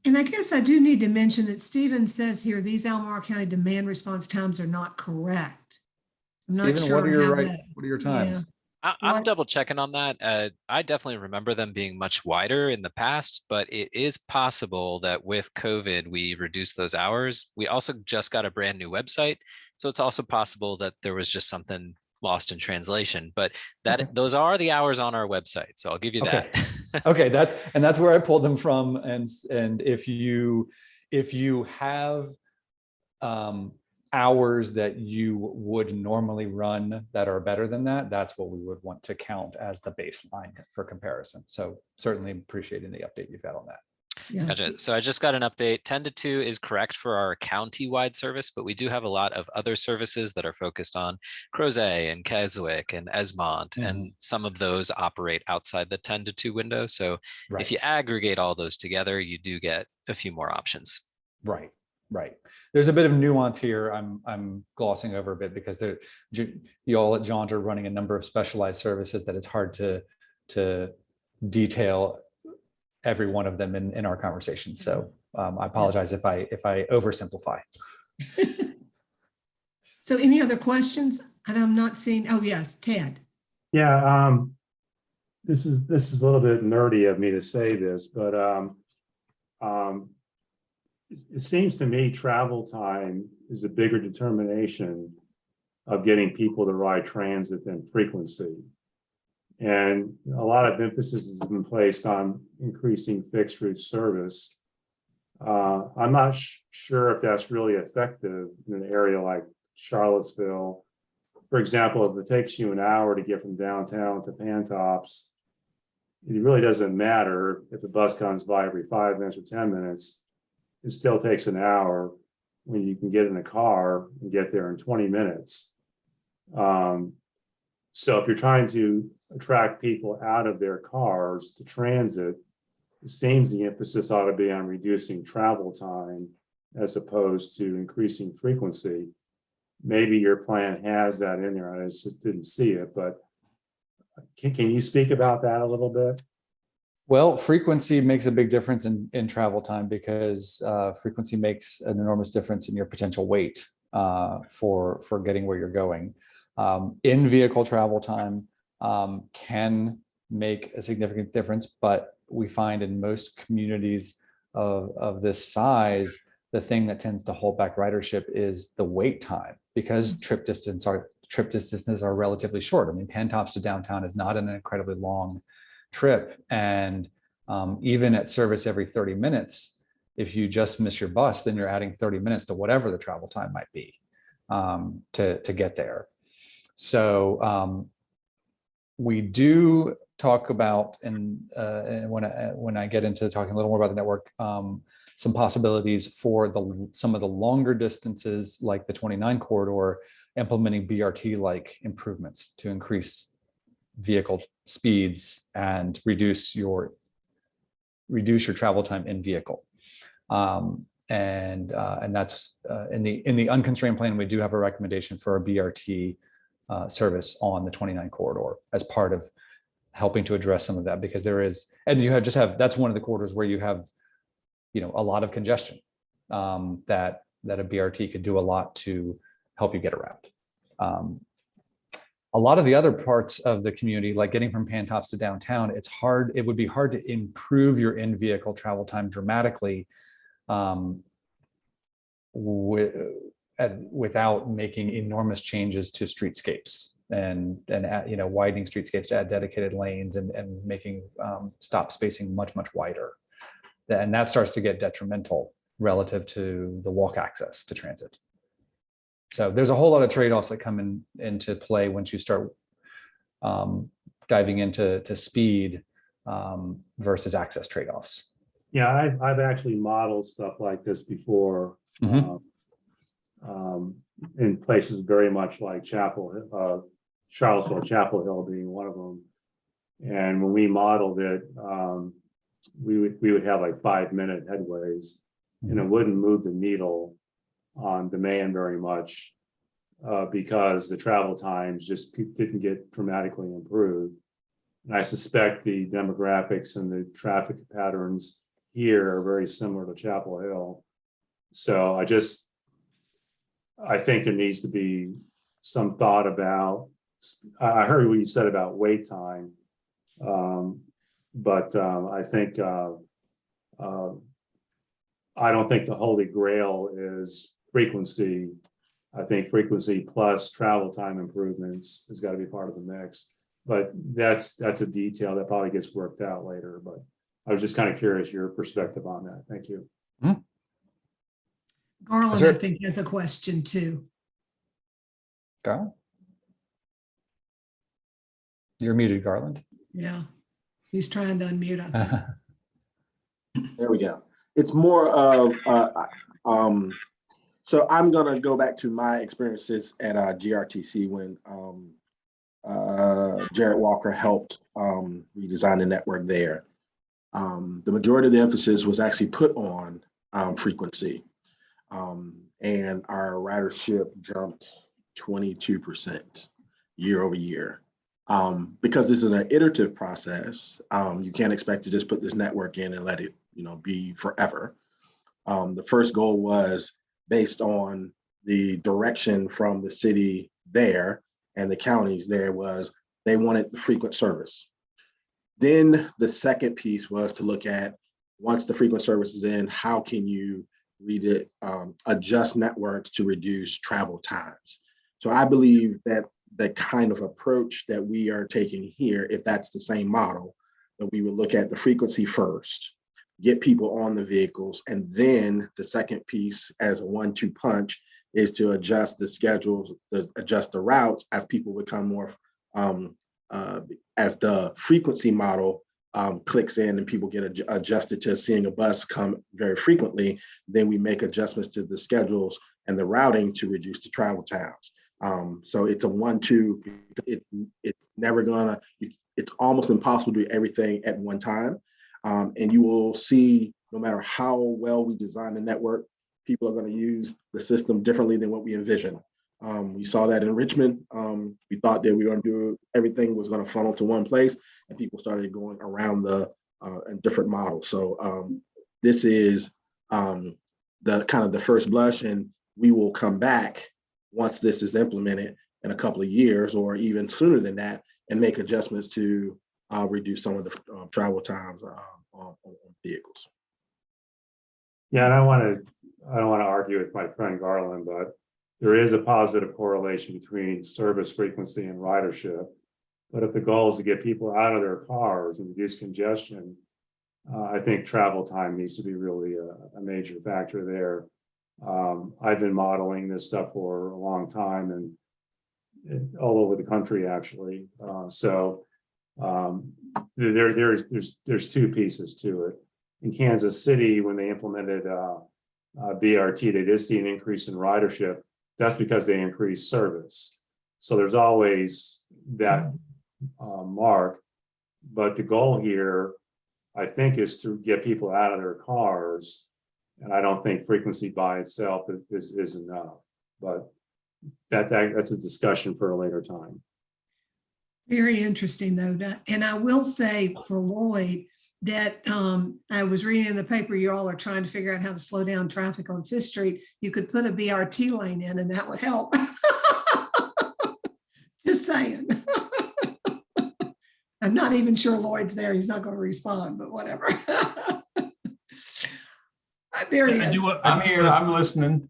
Speaker 1: And I guess I do need to mention that Stephen says here, these Albemarle County demand response times are not correct. I'm not
Speaker 12: Stephen,
Speaker 1: sure
Speaker 12: what are your
Speaker 1: how that.
Speaker 12: what are your times?
Speaker 15: I'm
Speaker 1: What?
Speaker 15: double checking on that. I definitely remember them being much wider in the past, but it is possible that with COVID, we reduced those hours. We also just got a brand new website. So it's also possible that there was just something lost in translation, but those are the hours on our website. So I'll give you that.
Speaker 12: Okay, that's where I pulled them from. And if you have hours that you would normally run that are better than that, that's what we would want to count as the baseline for comparison. So certainly appreciating the update you've got on that.
Speaker 1: Yeah.
Speaker 15: Gotcha. So I just got an update. 10 to 2 is correct for our county-wide service, but we do have a lot of other services that are focused on Crozet and Keswick and Esmont, and some of those operate outside the 10 to 2 window. So if you aggregate all those together, you do get a few more options.
Speaker 12: Right. There's a bit of nuance here. I'm glossing over a bit because you all at JAUNT are running a number of specialized services that it's hard to detail every one of them in our conversation. So I apologize if I oversimplify.
Speaker 1: So any other questions? And I'm not seeing, oh yes, Ted.
Speaker 4: Yeah, this is a little bit nerdy of me to say this, but it seems to me travel time is a bigger determination of getting people to ride transit than frequency. And a lot of emphasis has been placed on increasing fixed route service. I'm not sure if that's really effective in an area like Charlottesville. For example, if it takes you an hour to get from downtown to Pantops, it really doesn't matter if the bus comes by every 5 minutes or 10 minutes. It still takes an hour when you can get in a car and get there in 20 minutes. So if you're trying to attract people out of their cars to transit, it seems the emphasis ought to be on reducing travel time as opposed to increasing frequency. Maybe your plan has that in there. I just didn't see it, but can you speak about that a little bit?
Speaker 12: Well, frequency makes a big difference in travel time because frequency makes an enormous difference in your potential wait for getting where you're going. In-vehicle travel time can make a significant difference, but we find in most communities of this size, the thing that tends to hold back ridership is the wait time, because trip distances are relatively short. I mean, Pantops to downtown is not an incredibly long trip, and even at service every 30 minutes, if you just miss your bus, then you're adding 30 minutes to whatever the travel time might be to get there. So we do talk about, and when I get into talking a little more about the network, some possibilities for some of the longer distances, like the 29 corridor, implementing BRT-like improvements to increase vehicle speeds and reduce your travel time in vehicle. And that's in the unconstrained plan. We do have a recommendation for a BRT service on the 29 corridor as part of helping to address some of that, because there is, and you have that's one of the corridors where you have, a lot of congestion that a BRT could do a lot to help you get around. A lot of the other parts of the community, like getting from Pantops to downtown, it would be hard to improve your in-vehicle travel time dramatically without making enormous changes to streetscapes and widening streetscapes to add dedicated lanes and making stop spacing much wider. And that starts to get detrimental relative to the walk access to transit. So there's a whole lot of trade-offs that come into play once you start diving into speed versus access trade-offs.
Speaker 4: Yeah, I've actually modeled stuff like this before. In places very much like Charlottesville, Chapel Hill being one of them. And when we modeled it, we would have like 5-minute headways, and it wouldn't move the needle on demand very much because the travel times just didn't get dramatically improved. And I suspect the demographics and the traffic patterns here are very similar to Chapel Hill. So I think there needs to be some thought about, I heard what you said about wait time. But I think, I don't think the holy grail is frequency. I think frequency plus travel time improvements has got to be part of the mix. But that's a detail that probably gets worked out later. But I was just kind of curious your perspective on that. Thank you.
Speaker 1: Garland, I think, has a question too.
Speaker 12: Garland? You're muted, Garland.
Speaker 1: Yeah, he's trying to unmute. I think.
Speaker 16: There we go. It's more of, so I'm gonna go back to my experiences at GRTC when Jared Walker helped redesign the network there. The majority of the emphasis was actually put on frequency. And our ridership jumped 22% year over year. Because this is an iterative process, you can't expect to just put this network in and let it, be forever. The first goal was based on the direction from the city there and the counties there was they wanted the frequent service. Then the second piece was to look at, once the frequent service is in, how can you adjust networks to reduce travel times? So I believe that the kind of approach that we are taking here, if that's the same model, that we would look at the frequency first, get people on the vehicles, and then the second piece as a 1-2 punch is to adjust the schedules, adjust the routes as people become more, as the frequency model clicks in and people get adjusted to seeing a bus come very frequently, then we make adjustments to the schedules and the routing to reduce the travel times. So it's a 1-2, it's never gonna, it's almost impossible to do everything at one time. And you will see, no matter how well we design the network, people are gonna use the system differently than what we envisioned. We saw that in Richmond. We thought that we were gonna do, everything was gonna funnel to one place, and people started going around the different models. So this is the kind of the first blush, and we will come back once this is implemented in a couple of years or even sooner than that, and make adjustments to reduce some of the travel times on vehicles.
Speaker 4: Yeah, and I don't want to argue with my friend Garland, but there is a positive correlation between service frequency and ridership. But if the goal is to get people out of their cars and reduce congestion, I think travel time needs to be really a major factor there. I've been modeling this stuff for a long time and all over the country, actually. There's two pieces to it. In Kansas City, when they implemented BRT, they did see an increase in ridership. That's because they increased service. So there's always that mark. But the goal here, I think, is to get people out of their cars. And I don't think frequency by itself is enough. But that's a discussion for a later time.
Speaker 1: Very interesting, though. And I will say for Lloyd that I was reading in the paper, you all are trying to figure out how to slow down traffic on 5th Street. You could put a BRT lane in and that would help. Just saying. I'm not even sure Lloyd's there. He's not going to respond, but whatever. There he
Speaker 10: I
Speaker 1: is.
Speaker 10: do,
Speaker 3: I'm here, I'm listening.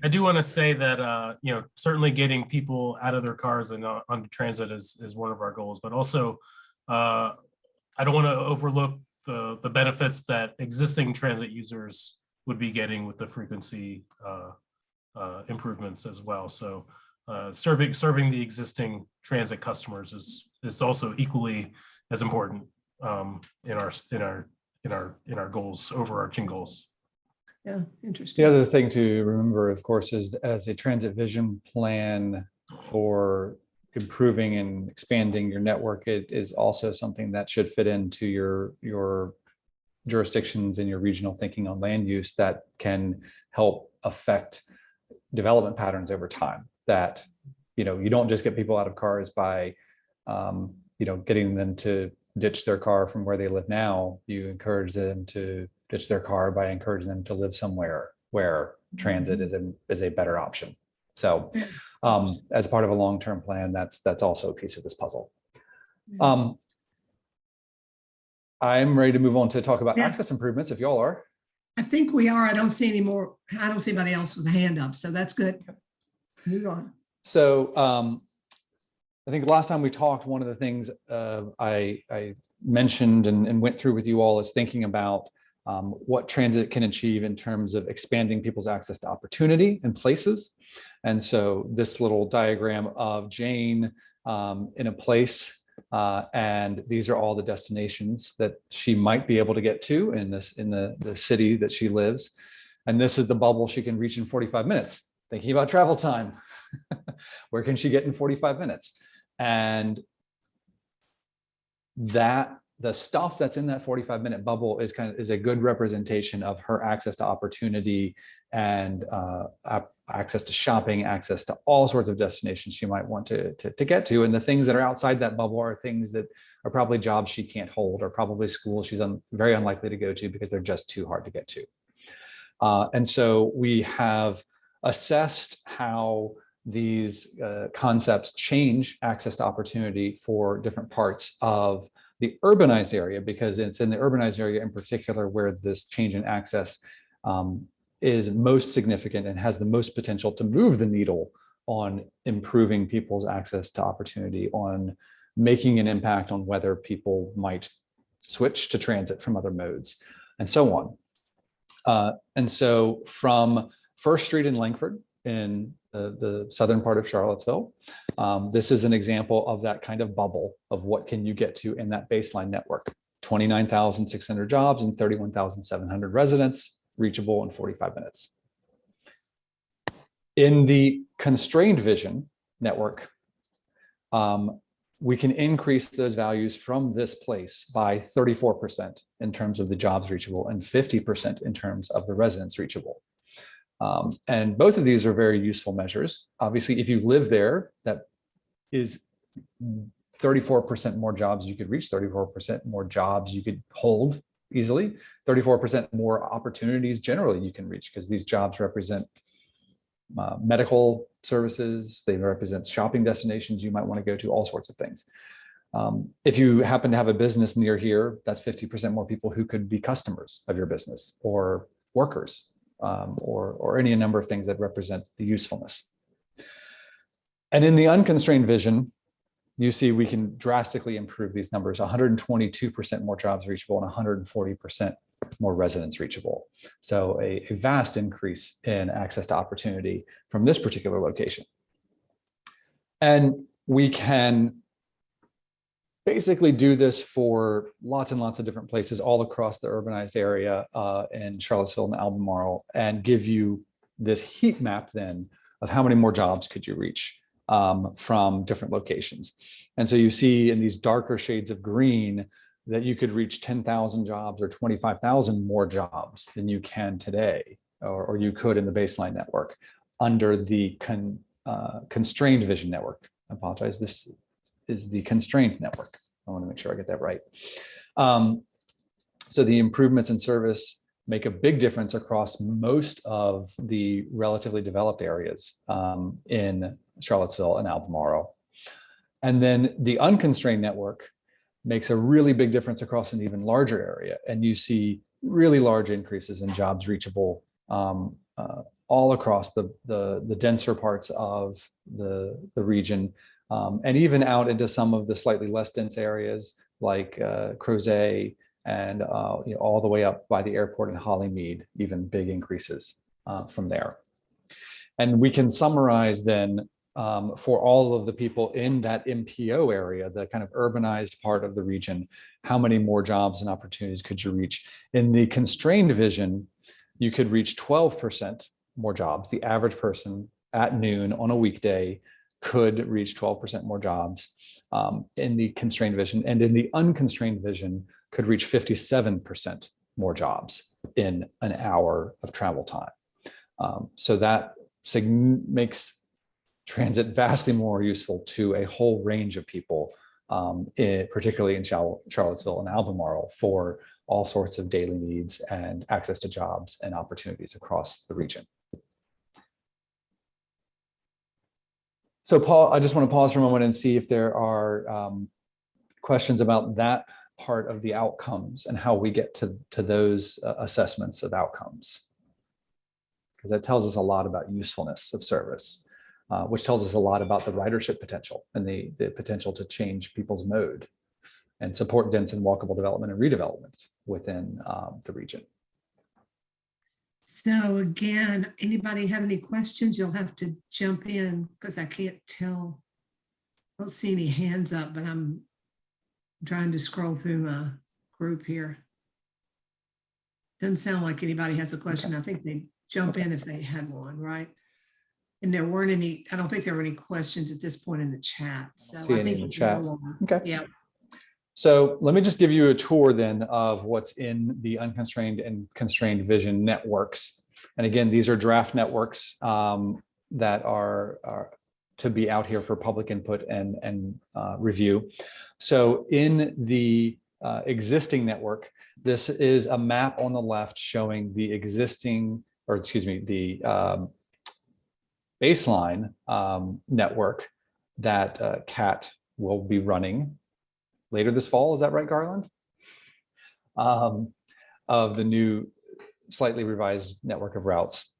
Speaker 10: I do want to say that, certainly getting people out of their cars and onto transit is one of our goals, but also I don't want to overlook the benefits that existing transit users would be getting with the frequency improvements as well. So serving the existing transit customers is also equally as important in our goals, overarching goals.
Speaker 1: Yeah, interesting.
Speaker 12: The other thing to remember, of course, is as a transit vision plan for improving and expanding your network, it is also something that should fit into your jurisdictions and your regional thinking on land use that can help affect development patterns over time. That, you don't just get people out of cars by, getting them to ditch their car from where they live now. You encourage them to ditch their car by encouraging them to live somewhere where transit is a better option. So as part of a long-term plan, that's also a piece of this puzzle. I'm ready to move on to talk about access improvements if y'all are.
Speaker 1: I think we are. I don't see any more. I don't see anybody else with a hand up, so that's good. Move on.
Speaker 12: So I think last time we talked, one of the things I mentioned and went through with you all is thinking about what transit can achieve in terms of expanding people's access to opportunity and places. And so this little diagram of Jane in a place, and these are all the destinations that she might be able to get to in the city that she lives. And this is the bubble she can reach in 45 minutes. Thinking about travel time, where can she get in 45 minutes? And that the stuff that's in that 45-minute bubble is a good representation of her access to opportunity and access to shopping, access to all sorts of destinations she might want to get to. And the things that are outside that bubble are things that are probably jobs she can't hold, or probably schools she's very unlikely to go to because they're just too hard to get to. And so we have assessed how these concepts change access to opportunity for different parts of the urbanized area, because it's in the urbanized area in particular where this change in access is most significant and has the most potential to move the needle on improving people's access to opportunity, on making an impact on whether people might switch to transit from other modes, and so on. And so from First Street in Langford in the southern part of Charlottesville, this is an example of that kind of bubble of what can you get to in that baseline network. 29,600 jobs and 31,700 residents, reachable in 45 minutes. In the constrained vision network, we can increase those values from this place by 34% in terms of the jobs reachable and 50% in terms of the residents reachable. And both of these are very useful measures. Obviously, if you live there, that is 34% more jobs you could reach, 34% more jobs you could hold easily, 34% more opportunities generally you can reach, because these jobs represent medical services, they represent shopping destinations you might want to go to, all sorts of things. If you happen to have a business near here, that's 50% more people who could be customers of your business or workers. Or any number of things that represent the usefulness. And in the unconstrained vision, you see we can drastically improve these numbers, 122% more jobs reachable and 140% more residents reachable. So a vast increase in access to opportunity from this particular location. And we can basically do this for lots and lots of different places all across the urbanized area in Charlottesville and Albemarle, and give you this heat map then of how many more jobs could you reach from different locations. And so you see in these darker shades of green that you could reach 10,000 jobs or 25,000 more jobs than you can today, or you could in the baseline network under the constrained vision network. I apologize, this is the constrained network. I want to make sure I get that right. So the improvements in service make a big difference across most of the relatively developed areas in Charlottesville and Albemarle. And then the unconstrained network makes a really big difference across an even larger area. And you see really large increases in jobs reachable all across the denser parts of the region, and even out into some of the slightly less dense areas like Crozet and all the way up by the airport in Hollymead, even big increases from there. And we can summarize then for all of the people in that MPO area, the kind of urbanized part of the region, how many more jobs and opportunities could you reach? In the constrained vision, you could reach 12% more jobs. The average person at noon on a weekday could reach 12% more jobs in the constrained vision, and in the unconstrained vision could reach 57% more jobs in an hour of travel time. So that makes transit vastly more useful to a whole range of people, particularly in Charlottesville and Albemarle, for all sorts of daily needs and access to jobs and opportunities across the region. So Paul, I just want to pause for a moment and see if there are questions about that part of the outcomes and how we get to those assessments of outcomes. Because that tells us a lot about usefulness of service, which tells us a lot about the ridership potential and the potential to change people's mode and support dense and walkable development and redevelopment within the region.
Speaker 1: So again, anybody have any questions? You'll have to jump in because I can't tell. I don't see any hands up, but I'm trying to scroll through my group here. Doesn't sound like anybody has a question. I think they jump in if they had one, right? And there weren't any, I don't think there were any questions at this point in the chat. So
Speaker 12: See
Speaker 1: I
Speaker 12: any
Speaker 1: think
Speaker 12: in the chat. Okay.
Speaker 1: Yeah.
Speaker 12: So let me just give you a tour then of what's in the unconstrained and constrained vision networks. And again, these are draft networks that are to be out here for public input and review. So in the existing network, this is a map on the left showing the existing, or excuse me, the baseline network that CAT will be running later this fall. Is that right, Garland? Of the new slightly revised network of routes,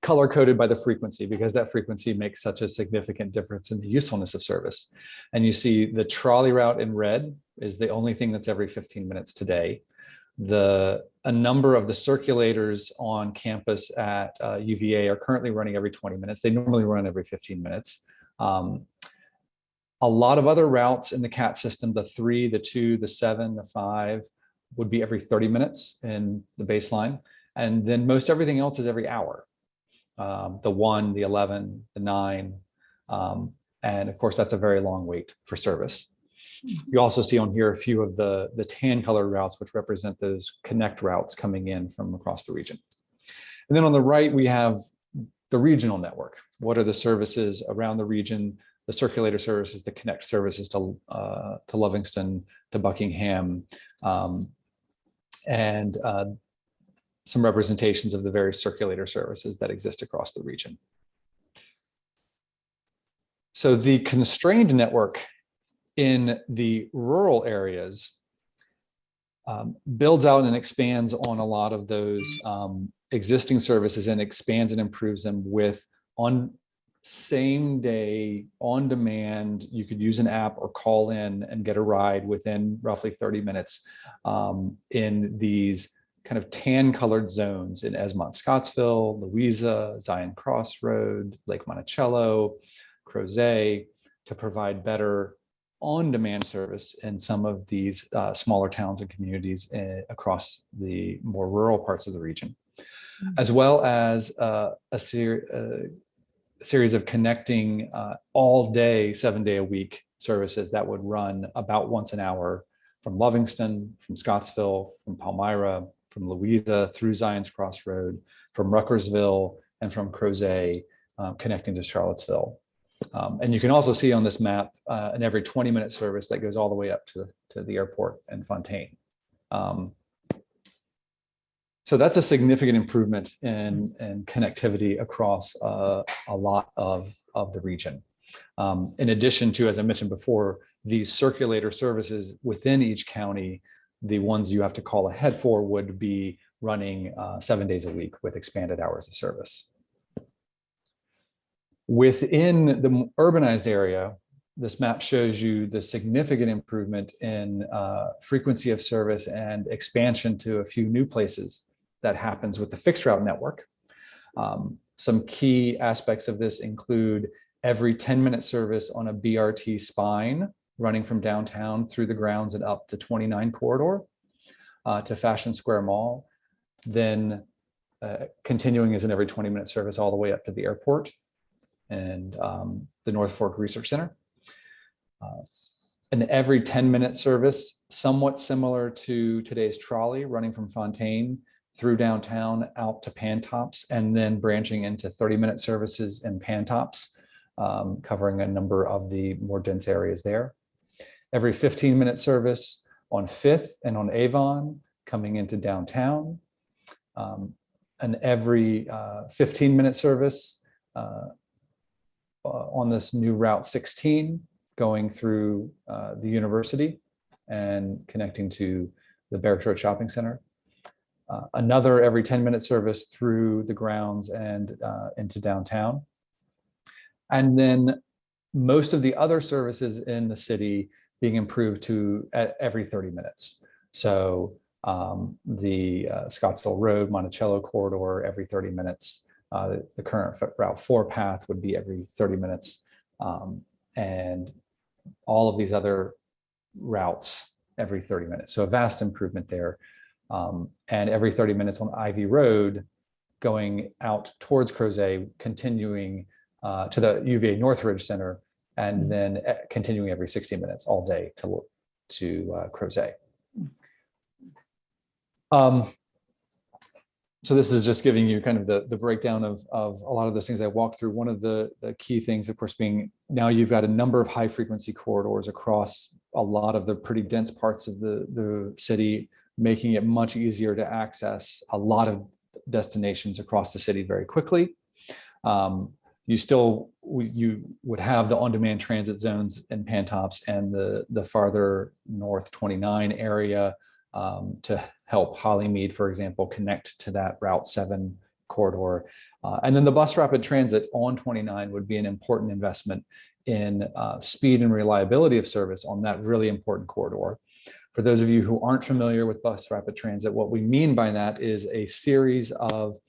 Speaker 12: color coded by the frequency, because that frequency makes such a significant difference in the usefulness of service. And you see the trolley route in red is the only thing that's every 15 minutes today. A number of the circulators on campus at UVA are currently running every 20 minutes. They normally run every 15 minutes. A lot of other routes in the CAT system, the 3, the 2, the 7, the 5, would be every 30 minutes in the baseline. And then most everything else is every hour. The 1, the 11, the 9. And of course, that's a very long wait for service. You also see on here a few of the tan colored routes, which represent those connect routes coming in from across the region. And then on the right, we have the regional network. What are the services around the region? The circulator services, the connect services to Livingston, to Buckingham, and some representations of the various circulator services that exist across the region. So the constrained network in the rural areas builds out and expands on a lot of those existing services and expands and improves them with same day, on demand. You could use an app or call in and get a ride within roughly 30 minutes in these kind of tan colored zones in Esmont, Scottsville, Louisa, Zion Crossroad, Lake Monticello, Crozet, to provide better on-demand service in some of these smaller towns and communities across the more rural parts of the region, as well as a series of connecting all day, 7-day-a-week services that would run about once an hour from Livingston, from Scottsville, from Palmyra, from Louisa, through Zion's Crossroad, from Ruckersville, and from Crozet, connecting to Charlottesville. And you can also see on this map an every 20-minute service that goes all the way up to the airport and Fontaine. So that's a significant improvement in connectivity across a lot of the region. In addition to, as I mentioned before, these circulator services within each county The ones you have to call ahead for would be running 7 days a week with expanded hours of service. Within the urbanized area, this map shows you the significant improvement in frequency of service and expansion to a few new places that happens with the fixed route network. Some key aspects of this include every 10-minute service on a BRT spine running from downtown through the grounds and up the 29 corridor to Fashion Square Mall, then continuing as an every 20-minute service all the way up to the airport and the North Fork Research Center. An every 10-minute service, somewhat similar to today's trolley running from Fontaine through downtown out to Pantops, and then branching into 30-minute services in Pantops, covering a number of the more dense areas there. Every 15-minute service on 5th and on Avon coming into downtown. And every 15-minute service on this new Route 16 going through the university and connecting to the Barracks Road Shopping Center. Another every 10-minute service through the grounds and into downtown. And then most of the other services in the city being improved to at every 30 minutes. So the Scottsdale Road, Monticello corridor every 30 minutes. The current Route 4 path would be every 30 minutes. And all of these other routes every 30 minutes. So a vast improvement there. And every 30 minutes on Ivy Road going out towards Crozet, continuing to the UVA Northridge Center, and then continuing every 60 minutes all day to Crozet. So this is just giving you kind of the breakdown of a lot of those things I walked through. One of the key things, of course, being now you've got a number of high frequency corridors across a lot of the pretty dense parts of the city, making it much easier to access a lot of destinations across the city very quickly. You would have the on-demand transit zones in Pantops and the farther north 29 area to help Hollymead, for example, connect to that Route 7 corridor. And then the bus rapid transit on 29 would be an important investment in speed and reliability of service on that really important corridor. For those of you who aren't familiar with bus rapid transit, what we mean by that is a series of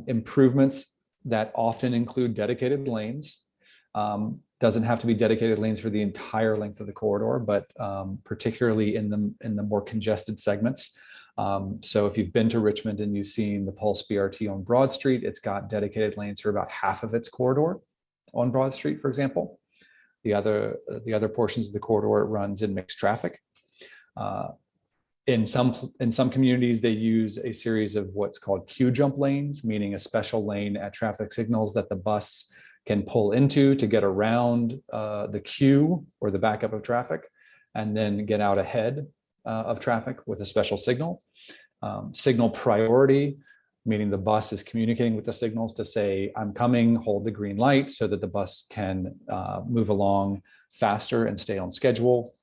Speaker 12: improvements that often include dedicated lanes. Doesn't have to be dedicated lanes for the entire length of the corridor, but particularly in the more congested segments. So if you've been to Richmond and you've seen the Pulse BRT on Broad Street, it's got dedicated lanes for about half of its corridor on Broad Street, for example. The other portions of the corridor it runs in mixed traffic. In some communities, they use a series of what's called queue jump lanes, meaning a special lane at traffic signals that the bus can pull into to get around the queue or the backup of traffic, and then get out ahead of traffic with a special signal. Signal priority, meaning the bus is communicating with the signals to say, I'm coming, hold the green light, so that the bus can move along faster and stay on schedule.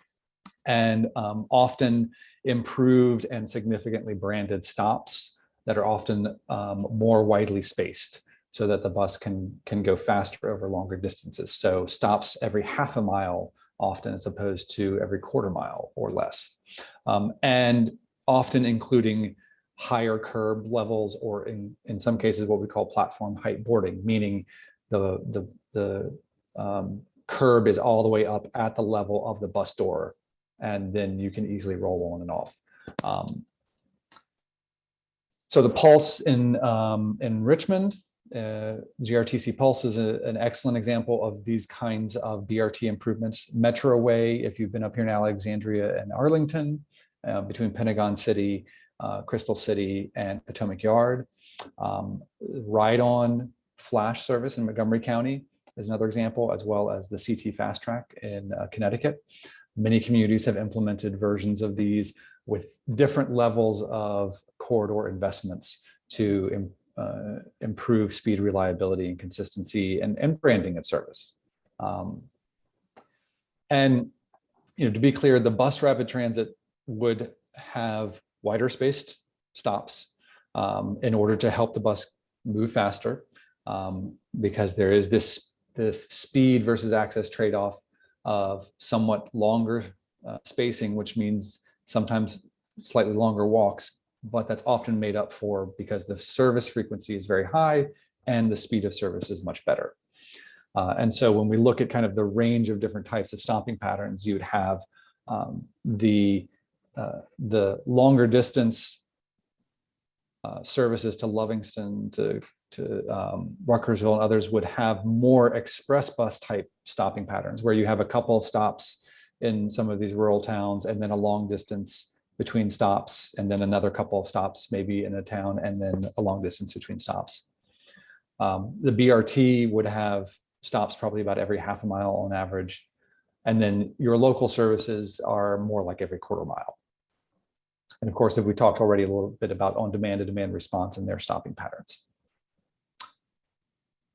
Speaker 12: And often improved and significantly branded stops that are often more widely spaced so that the bus can go faster over longer distances. So stops every half a mile often, as opposed to every quarter mile or less. And often including higher curb levels, or in some cases, what we call platform height boarding, meaning the curb is all the way up at the level of the bus door, and then you can easily roll on and off. So the Pulse in Richmond, GRTC Pulse is an excellent example of these kinds of BRT improvements. Metroway, if you've been up here in Alexandria and Arlington, between Pentagon City, Crystal City, and Potomac Yard. Ride-on Flash service in Montgomery County is another example, as well as the CT Fast Track in Connecticut. Many communities have implemented versions of these with different levels of corridor investments to improve speed, reliability, and consistency, and branding of service. And to be clear, the bus rapid transit would have wider spaced stops in order to help the bus move faster, because there is this speed versus access trade-off of somewhat longer spacing, which means sometimes slightly longer walks, but that's often made up for because the service frequency is very high and the speed of service is much better. And so when we look at kind of the range of different types of stopping patterns, you would have the longer distance services to Lovingston, to Ruckersville, and others would have more express bus type stopping patterns, where you have a couple of stops in some of these rural towns, and then a long distance between stops, and then another couple of stops maybe in a town, and then a long distance between stops. The BRT would have stops probably about every half a mile on average. And then your local services are more like every quarter mile. And of course, if we talked already a little bit about on-demand to demand response and their stopping patterns.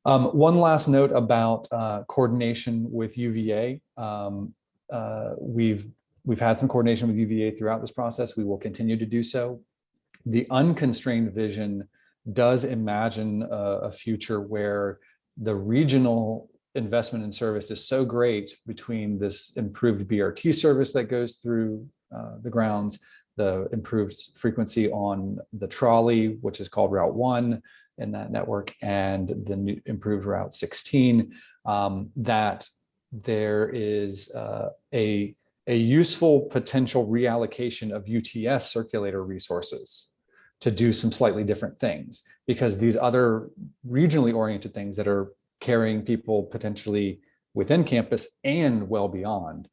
Speaker 12: One last note about coordination with UVA. We've had some coordination with UVA throughout this process. We will continue to do so. The unconstrained vision does imagine a future where the regional investment in service is so great between this improved BRT service that goes through the grounds, the improved frequency on the trolley, which is called Route 1 in that network, and the new improved Route 16, that there is a useful potential reallocation of UTS circulator resources to do some slightly different things, because these other regionally oriented things that are carrying people potentially within campus and well beyond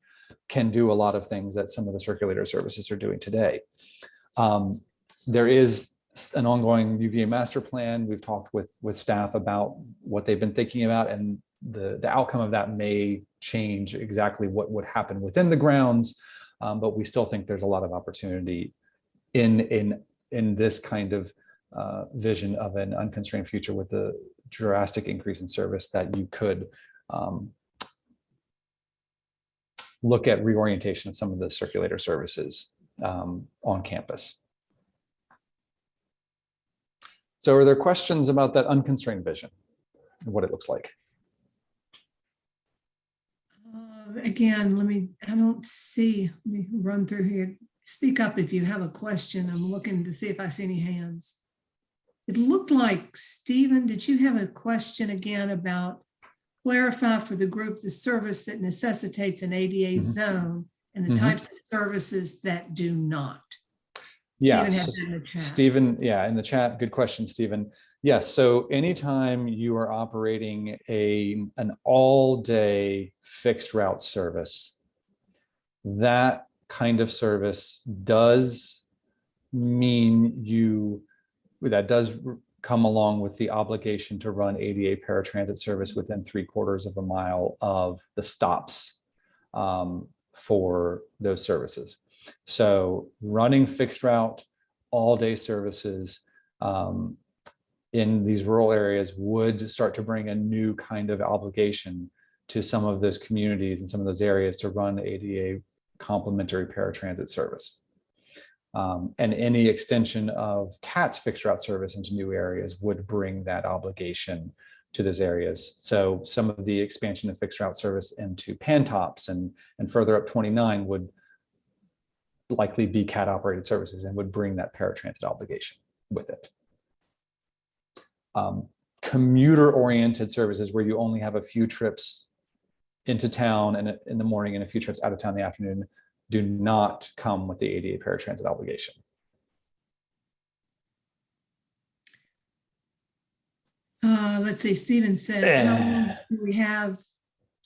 Speaker 12: can do a lot of things that some of the circulator services are doing today. There is an ongoing UVA master plan. We've talked with staff about what they've been thinking about, and the outcome of that may change exactly what would happen within the grounds, but we still think there's a lot of opportunity in this kind of vision of an unconstrained future with the drastic increase in service, that you could look at reorientation of some of the circulator services on campus. So are there questions about that unconstrained vision and what it looks like?
Speaker 1: Again, I don't see, let me run through here. Speak up if you have a question. I'm looking to see if I see any hands. It looked like, Stephen, did you have a question again about clarify for the group the service that necessitates an ADA zone and the types of services that do not?
Speaker 12: Yes, Stephen, yeah, in the chat, good question, Stephen. Yes, so anytime you are operating an all-day fixed route service, that kind of service does mean that does come along with the obligation to run ADA paratransit service within 3/4 of a mile of the stops for those services. So running fixed route all day services in these rural areas would start to bring a new kind of obligation to some of those communities and some of those areas to run ADA complementary paratransit service. And any extension of CAT's fixed route service into new areas would bring that obligation to those areas. So some of the expansion of fixed route service into Pantops and further up 29 would likely be CAT operated services and would bring that paratransit obligation with it. Commuter oriented services where you only have a few trips into town and in the morning and a few trips out of town in the afternoon do not come with the ADA paratransit obligation.
Speaker 1: Let's see, Stephen says, how long do we have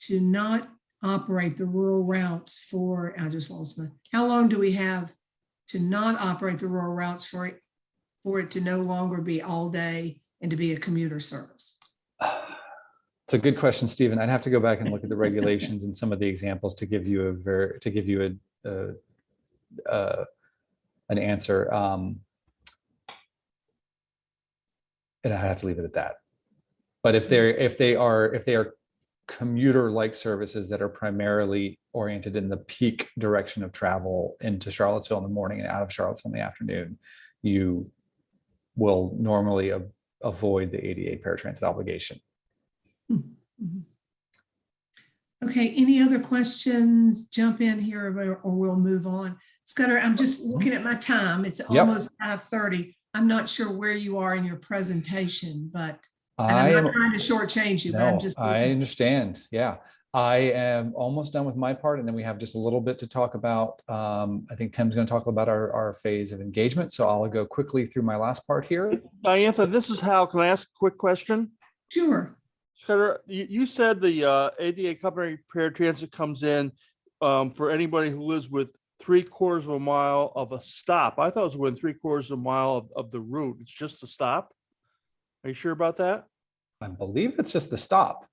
Speaker 1: to not operate the rural routes for, I just lost my, how long do we have to not operate the rural routes for it to no longer be all day and to be a commuter service?
Speaker 12: It's a good question, Stephen. I'd have to go back and look at the regulations and some of the examples to give you an answer. And I have to leave it at that. But if they are commuter-like services that are primarily oriented in the peak direction of travel into Charlottesville in the morning and out of Charlottesville in the afternoon, you will normally avoid the ADA paratransit obligation.
Speaker 1: Okay, any other questions? Jump in here or we'll move on. Scudder, I'm just looking at my time. It's almost 5:30. I'm not sure where you are in your presentation, but and I'm not trying to shortchange you, but I'm just.
Speaker 12: I understand. Yeah. I am almost done with my part, and then we have just a little bit to talk about. I think Tim's going to talk about our phase of engagement. So I'll go quickly through my last part here.
Speaker 13: Diantha, this is Hal. Can I ask a quick question?
Speaker 1: Sure.
Speaker 13: Scudder, you said the ADA company paratransit comes in for anybody who lives with 3/4 of a mile of a stop. I thought it was within 3/4 of a mile of the route. It's just a stop. Are you sure about that?
Speaker 12: I believe it's just the stop.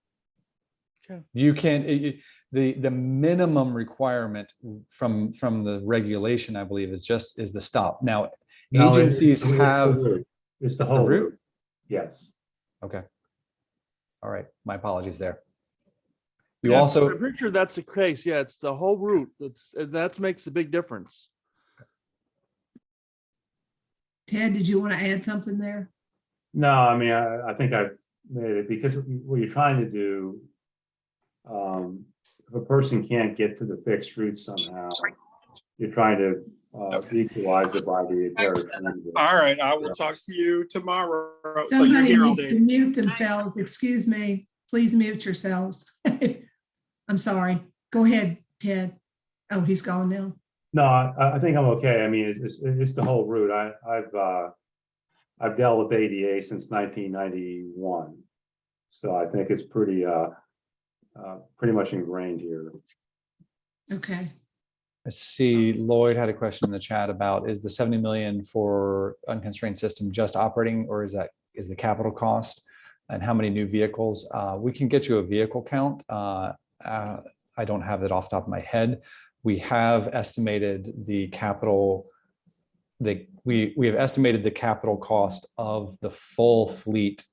Speaker 13: Okay.
Speaker 12: You can, the minimum requirement from the regulation, I believe, is the stop. Now,
Speaker 4: No,
Speaker 12: agencies have.
Speaker 4: It's the
Speaker 12: It's
Speaker 4: whole
Speaker 12: route?
Speaker 4: route. Yes.
Speaker 12: Okay. All right. My apologies there. You
Speaker 13: Yeah,
Speaker 12: also.
Speaker 13: I'm pretty sure that's the case. Yeah, it's the whole route. That makes a big difference.
Speaker 1: Ted, did you want to add something there?
Speaker 4: No, I mean, I think I've made it because what you're trying to do, if a person can't get to the fixed route somehow, you're trying to equalize it by the paratransit.
Speaker 11: All right, I will talk to you tomorrow. So you're
Speaker 1: Somebody
Speaker 11: here all
Speaker 1: needs
Speaker 11: day.
Speaker 1: to mute themselves. Excuse me. Please mute yourselves. I'm sorry. Go ahead, Ted. Oh, he's gone now.
Speaker 4: No, I think I'm okay. I mean, it's the whole route. I've dealt with ADA since 1991. So I think it's pretty much ingrained here.
Speaker 1: Okay.
Speaker 12: I see Lloyd had a question in the chat about, is the 70 million for unconstrained system just operating, or is the capital cost, and how many new vehicles? We can get you a vehicle count. I don't have that off the top of my head. We have estimated the capital. We have estimated the capital cost of the full fleet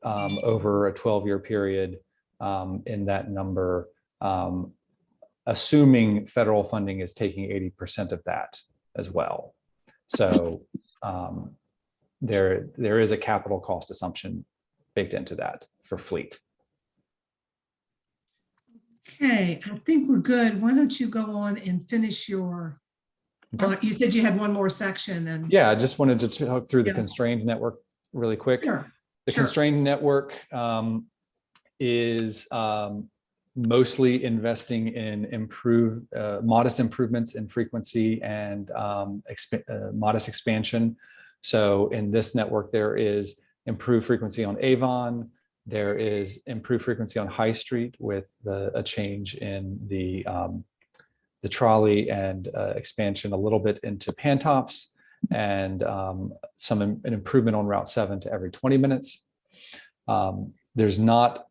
Speaker 12: over a 12-year period in that number, assuming federal funding is taking 80% of that as well. So there is a capital cost assumption baked into that for fleet.
Speaker 1: Okay, I think we're good. Why don't you go on and finish your, you said you had one more section and.
Speaker 12: Yeah, I just wanted to talk through the constrained network really quick.
Speaker 1: Sure.
Speaker 12: The constrained network is mostly investing in modest improvements in frequency and modest expansion. So in this network, there is improved frequency on Avon. There is improved frequency on High Street with a change in the trolley and expansion a little bit into Pantops, and an improvement on Route 7 to every 20 minutes. There's not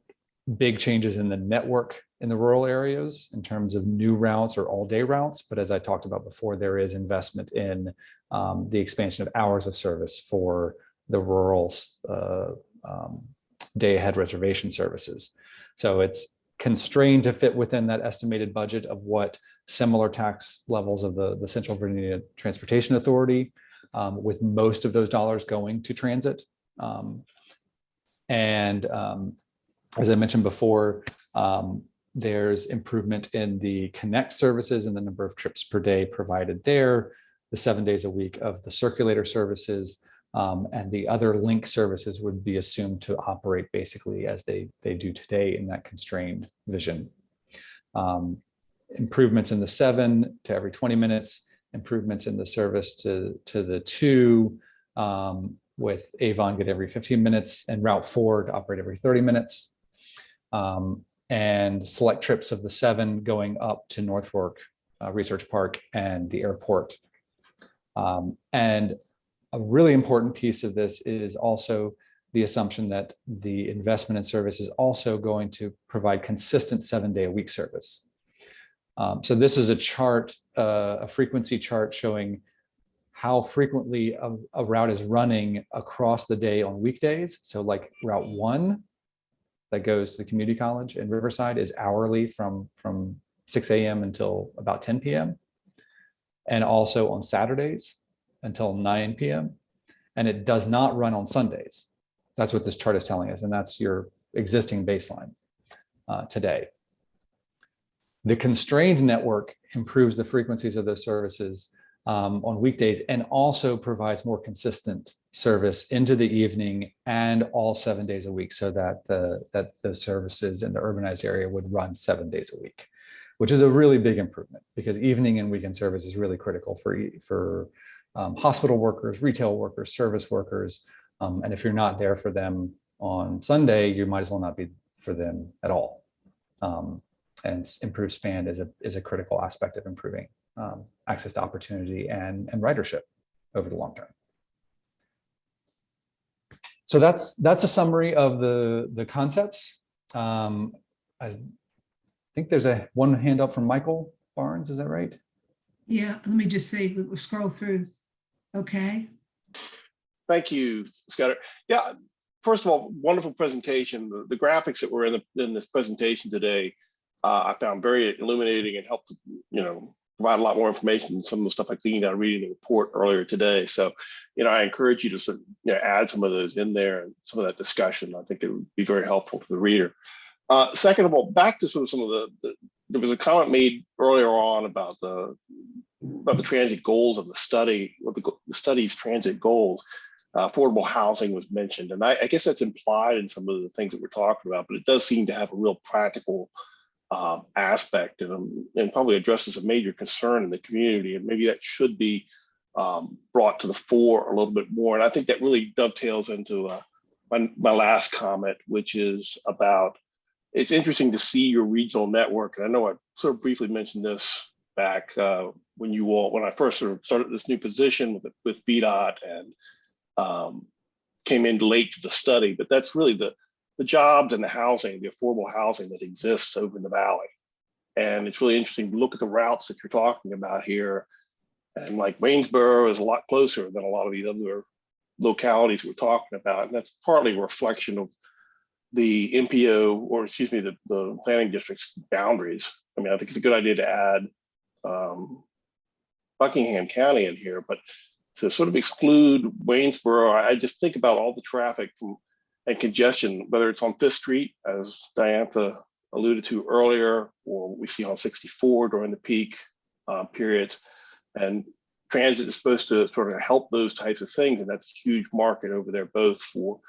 Speaker 12: big changes in the network in the rural areas in terms of new routes or all-day routes, but as I talked about before, there is investment in the expansion of hours of service for the rural day-ahead reservation services. So it's constrained to fit within that estimated budget of what similar tax levels of the Central Virginia Transportation Authority, with most of those dollars going to transit. As I mentioned before, there's improvement in the connect services and the number of trips per day provided there, the 7 days a week of the circulator services, and the other link services would be assumed to operate basically as they do today in that constrained vision. Improvements in the 7 to every 20 minutes, improvements in the service to the 2, with Avon get every 15 minutes and Route 4 to operate every 30 minutes. And select trips of the 7 going up to North Fork Research Park and the airport. And a really important piece of this is also the assumption that the investment in service is also going to provide consistent 7-day-a-week service. So this is a chart, a frequency chart showing how frequently a route is running across the day on weekdays. So like Route 1 that goes to the community college in Riverside is hourly from 6 a.m. until about 10 p.m. and also on Saturdays until 9 p.m. And it does not run on Sundays. That's what this chart is telling us, and that's your existing baseline today. The constrained network improves the frequencies of those services on weekdays and also provides more consistent service into the evening and all 7 days a week, so that the services in the urbanized area would run 7 days a week, which is a really big improvement because evening and weekend service is really critical for hospital workers, retail workers, service workers. And if you're not there for them on Sunday, you might as well not be for them at all. And improved span is a critical aspect of improving access to opportunity and ridership over the long term. So that's a summary of the concepts. I think there's one hand up from Michael Barnes. Is that right?
Speaker 1: Yeah, let me just see, we'll scroll through. Okay.
Speaker 17: Thank you, Scott. Yeah, first of all, wonderful presentation. The graphics that were in this presentation today, I found very illuminating and helped, provide a lot more information than some of the stuff I gleaned out of reading the report earlier today. So, I encourage you to sort of, add some of those in there and some of that discussion. I think it would be very helpful to the reader. Second of all, back to sort of some of there was a comment made earlier on about the transit goals of the study, or the study's transit goals. Affordable housing was mentioned, and I guess that's implied in some of the things that we're talking about, but it does seem to have a real practical aspect and probably addresses a major concern in the community, and maybe that should be brought to the fore a little bit more. And I think that really dovetails into my last comment, which is about, it's interesting to see your regional network. And I know I sort of briefly mentioned this back when I first sort of started this new position with BDOT and came in late to the study, but that's really the jobs and the housing, the affordable housing that exists over in the valley. And it's really interesting to look at the routes that you're talking about here. And like Waynesboro is a lot closer than a lot of these other localities we're talking about. And that's partly a reflection of the MPO, or excuse me, the planning district's boundaries. I mean, I think it's a good idea to add Buckingham County in here, but to sort of exclude Waynesboro, I just think about all the traffic and congestion, whether it's on 5th Street, as Diantha alluded to earlier, or what we see on 64 during the peak periods. And transit is supposed to sort of help those types of things. And that's a huge market over there, both for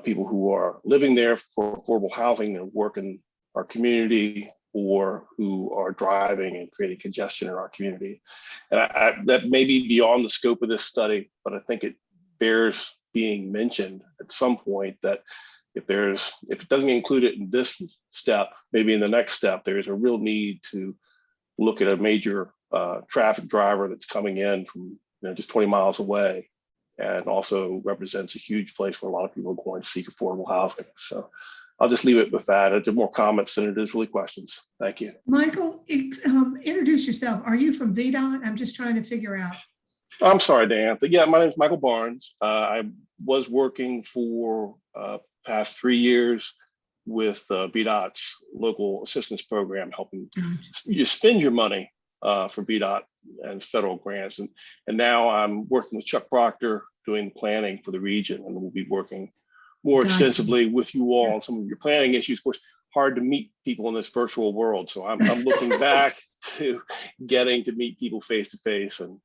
Speaker 17: people who are living there for affordable housing and work in our community, or who are driving and creating congestion in our community. And that may be beyond the scope of this study, but I think it bears being mentioned at some point, that if it doesn't include it in this step, maybe in the next step, there is a real need to look at a major traffic driver that's coming in from just 20 miles away, and also represents a huge place where a lot of people are going to seek affordable housing. So I'll just leave it with that. It's more comments than it is really questions. Thank you.
Speaker 1: Michael, introduce yourself. Are you from VDOT? I'm just trying to figure out.
Speaker 17: I'm sorry, Dan. But yeah, my name is Michael Barnes. I was working for past 3 years with VDOT's local assistance program, helping you spend your money for VDOT and federal grants. And now I'm working with Chuck Proctor doing planning for the region, and we'll be working more extensively with you all on some of your planning issues. Of course, hard to meet people in this virtual world. So I'm looking back to getting to meet people face to face and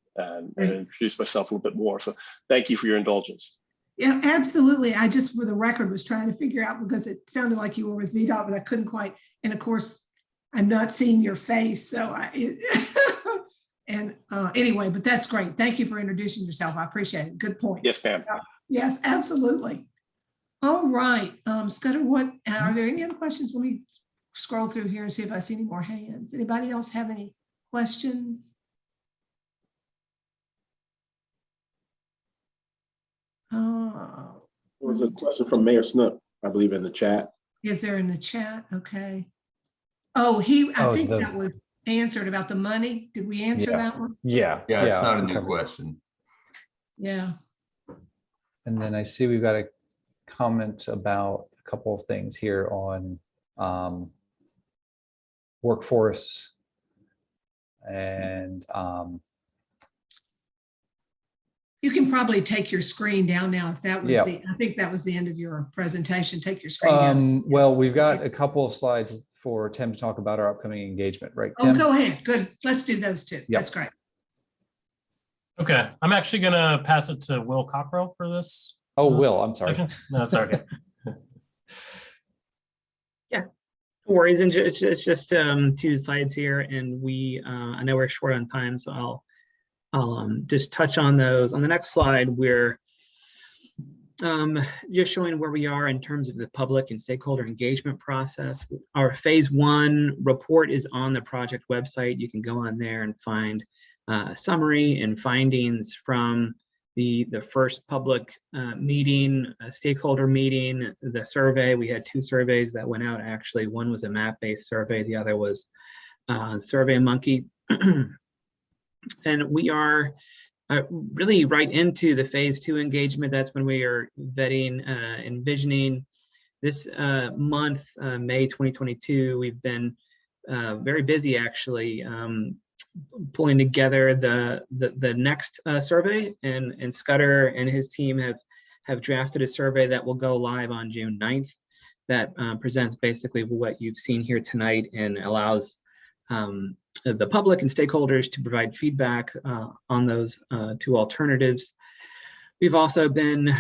Speaker 17: introduce myself a little bit more. So thank you for your indulgence.
Speaker 1: Yeah, absolutely. I just, for the record, was trying to figure out, because it sounded like you were with VDOT, but I couldn't quite. And of course, I'm not seeing your face. So anyway, but that's great. Thank you for introducing yourself. I appreciate it. Good point.
Speaker 17: Yes, ma'am.
Speaker 1: Yes, absolutely. All right, Scudder, are there any other questions? Let me scroll through here and see if I see any more hands. Anybody else have any questions?
Speaker 16: There was a question from Mayor Snook, I believe, in the chat.
Speaker 1: Is there in the chat? Okay. I think that was answered about the money. Did we answer that one?
Speaker 3: Yeah, it's not a new question.
Speaker 1: Yeah.
Speaker 12: And then I see we've got a comment about couple of things here on workforce and
Speaker 1: You can probably take your screen down now if that was
Speaker 12: Yeah.
Speaker 1: I think that was the end of your presentation. Take your screen down.
Speaker 12: well, we've got a couple of slides for Tim to talk about our upcoming engagement, right,
Speaker 1: Oh,
Speaker 12: Tim?
Speaker 1: go ahead. Good. Let's do those two.
Speaker 12: Yep.
Speaker 1: That's great.
Speaker 10: Okay, I'm actually gonna pass it to Will Cockrell for this.
Speaker 12: Oh, Will, I'm sorry.
Speaker 10: section. No, it's okay.
Speaker 18: No worries, and it's just 2 slides here, and we I know we're short on time, so I'll just touch on those. On the next slide, we're just showing where we are in terms of the public and stakeholder engagement process. Our phase 1 report is on the project website. You can go on there and find a summary and findings from the first public meeting, a stakeholder meeting, the survey. We had 2 surveys that went out. Actually, one was a map-based survey. The other was SurveyMonkey. And we are really right into the phase 2 engagement. That's when we are vetting, envisioning. This month, May 2022, we've been very busy actually pulling together the next survey, and Scudder and his team have drafted a survey that will go live on June 9th that presents basically what you've seen here tonight and allows the public and stakeholders to provide feedback on those 2 alternatives. We've also been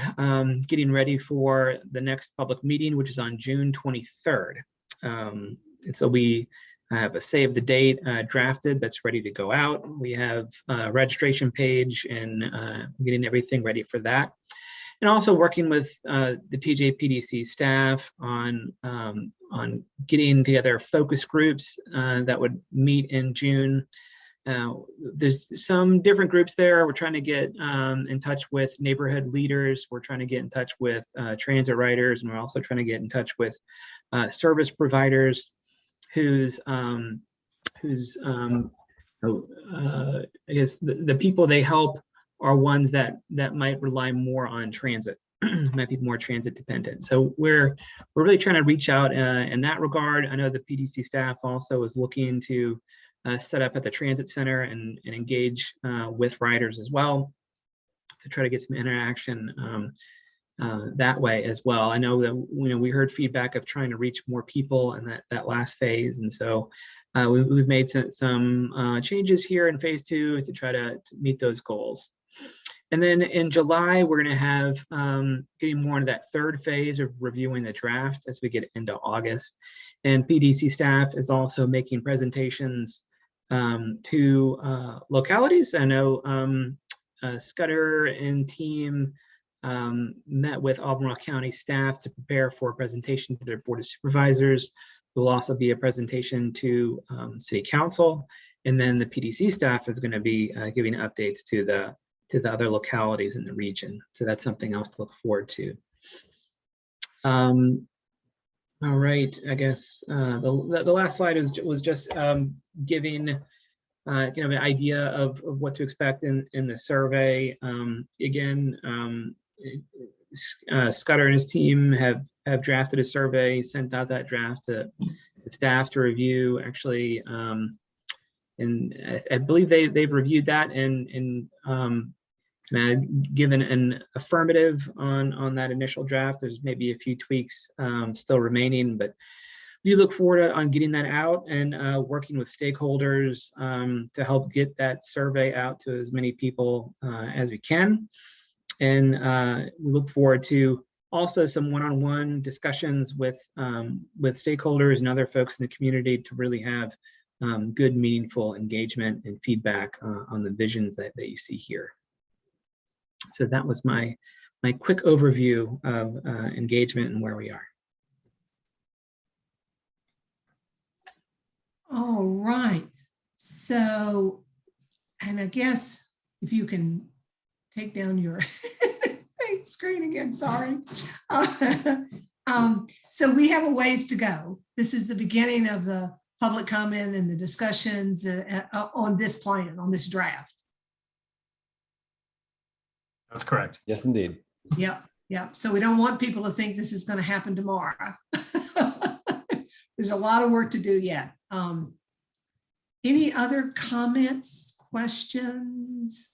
Speaker 18: getting ready for the next public meeting, which is on June 23rd. And so we have a save the date drafted that's ready to go out. We have a registration page and getting everything ready for that. And also working with the TJPDC staff on getting together focus groups that would meet in June. There's some different groups there. We're trying to get in touch with neighborhood leaders. We're trying to get in touch with transit riders, and we're also trying to get in touch with service providers whose I guess the people they help are ones that might rely more on transit, might be more transit dependent. So we're really trying to reach out in that regard. I know the PDC staff also is looking to set up at the transit center and engage with riders as well to try to get some interaction that way as well. I know that we heard feedback of trying to reach more people in that last phase, and so we've made some changes here in phase 2 to try to meet those goals. And then in July, we're going to have getting more into that 3rd phase of reviewing the draft as we get into August. And PDC staff is also making presentations to localities. I know Scudder and team met with Albemarle County staff to prepare for a presentation to their Board of Supervisors. There will also be a presentation to City Council, and then the PDC staff is going to be giving updates to the other localities in the region. So that's something else to look forward to. All right, I guess the last slide was just giving an idea of what to expect in the survey. Again, Scudder and his team have drafted a survey, sent out that draft to staff to review. Actually, and I believe they've reviewed that and given an affirmative on that initial draft. There's maybe a few tweaks still remaining, but we look forward on getting that out and working with stakeholders to help get that survey out to as many people as we can. And we look forward to also some one-on-one discussions with stakeholders and other folks in the community to really have good, meaningful engagement and feedback on the visions that you see here. So that was my quick overview of engagement and where we are.
Speaker 1: All right. So, and I guess if you can take down your screen again, sorry. So we have a ways to go. This is the beginning of the public comment and the discussions on this plan, on this draft.
Speaker 10: That's correct.
Speaker 12: Yes, indeed.
Speaker 1: Yep. Yeah, so we don't want people to think this is going to happen tomorrow. There's a lot of work to do yet. Any other comments, questions?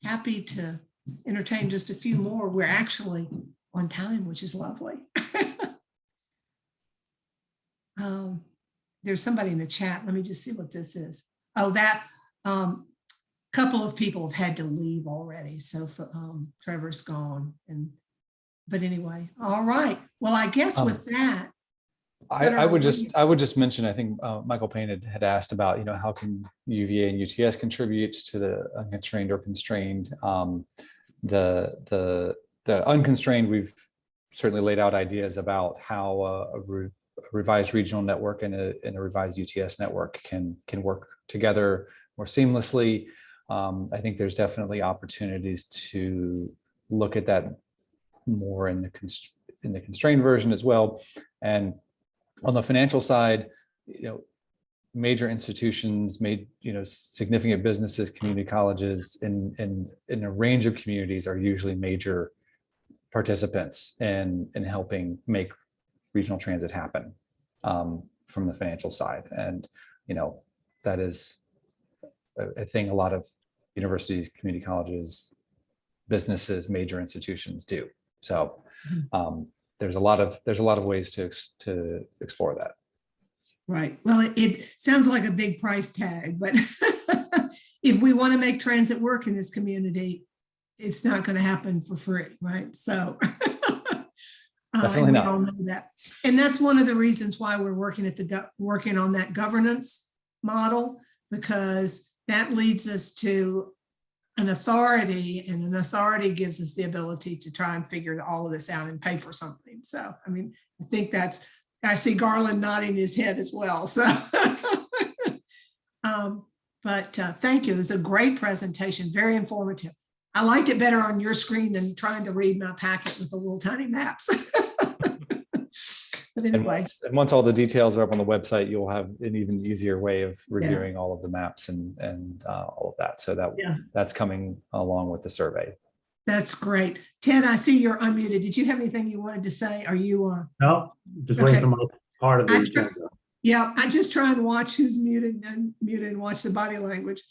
Speaker 1: Happy to entertain just a few more. We're actually on time, which is lovely. There's somebody in the chat. Let me just see what this is. Oh, that couple of people have had to leave already. So Trevor's gone. But anyway, all right. Well, I guess with that,
Speaker 12: I would just mention, I think Michael Payne had asked about, how can UVA and UTS contribute to the unconstrained or constrained. The unconstrained, we've certainly laid out ideas about how a revised regional network and a revised UTS network can work together more seamlessly. I think there's definitely opportunities to look at that more in the constrained version as well. And on the financial side, major institutions, significant businesses, community colleges in a range of communities are usually major participants in helping make regional transit happen from the financial side. And, that is a thing a lot of universities, community colleges, businesses, major institutions do. So there's a lot of ways to explore that.
Speaker 1: Right. Well, it sounds like a big price tag, but if we want to make transit work in this community, it's not going to happen for free, right? So
Speaker 12: definitely not.
Speaker 1: We all know that, and that's one of the reasons why we're working on that governance model, because that leads us to an authority, and an authority gives us the ability to try and figure all of this out and pay for something. So, I mean, I think I see Garland nodding his head as well. So, thank you. It was a great presentation, very informative. I liked it better on your screen than trying to read my packet with the little tiny maps. But anyway.
Speaker 12: And once all the details are up on the website, you'll have an even easier way of reviewing all of the maps and all of that. So that's coming along with the survey.
Speaker 1: That's great. Ted, I see you're unmuted. Did you have anything you wanted to say? Are you
Speaker 4: No, just waiting for my part of the agenda.
Speaker 1: Yeah, I just try and watch who's muted and watch the body language.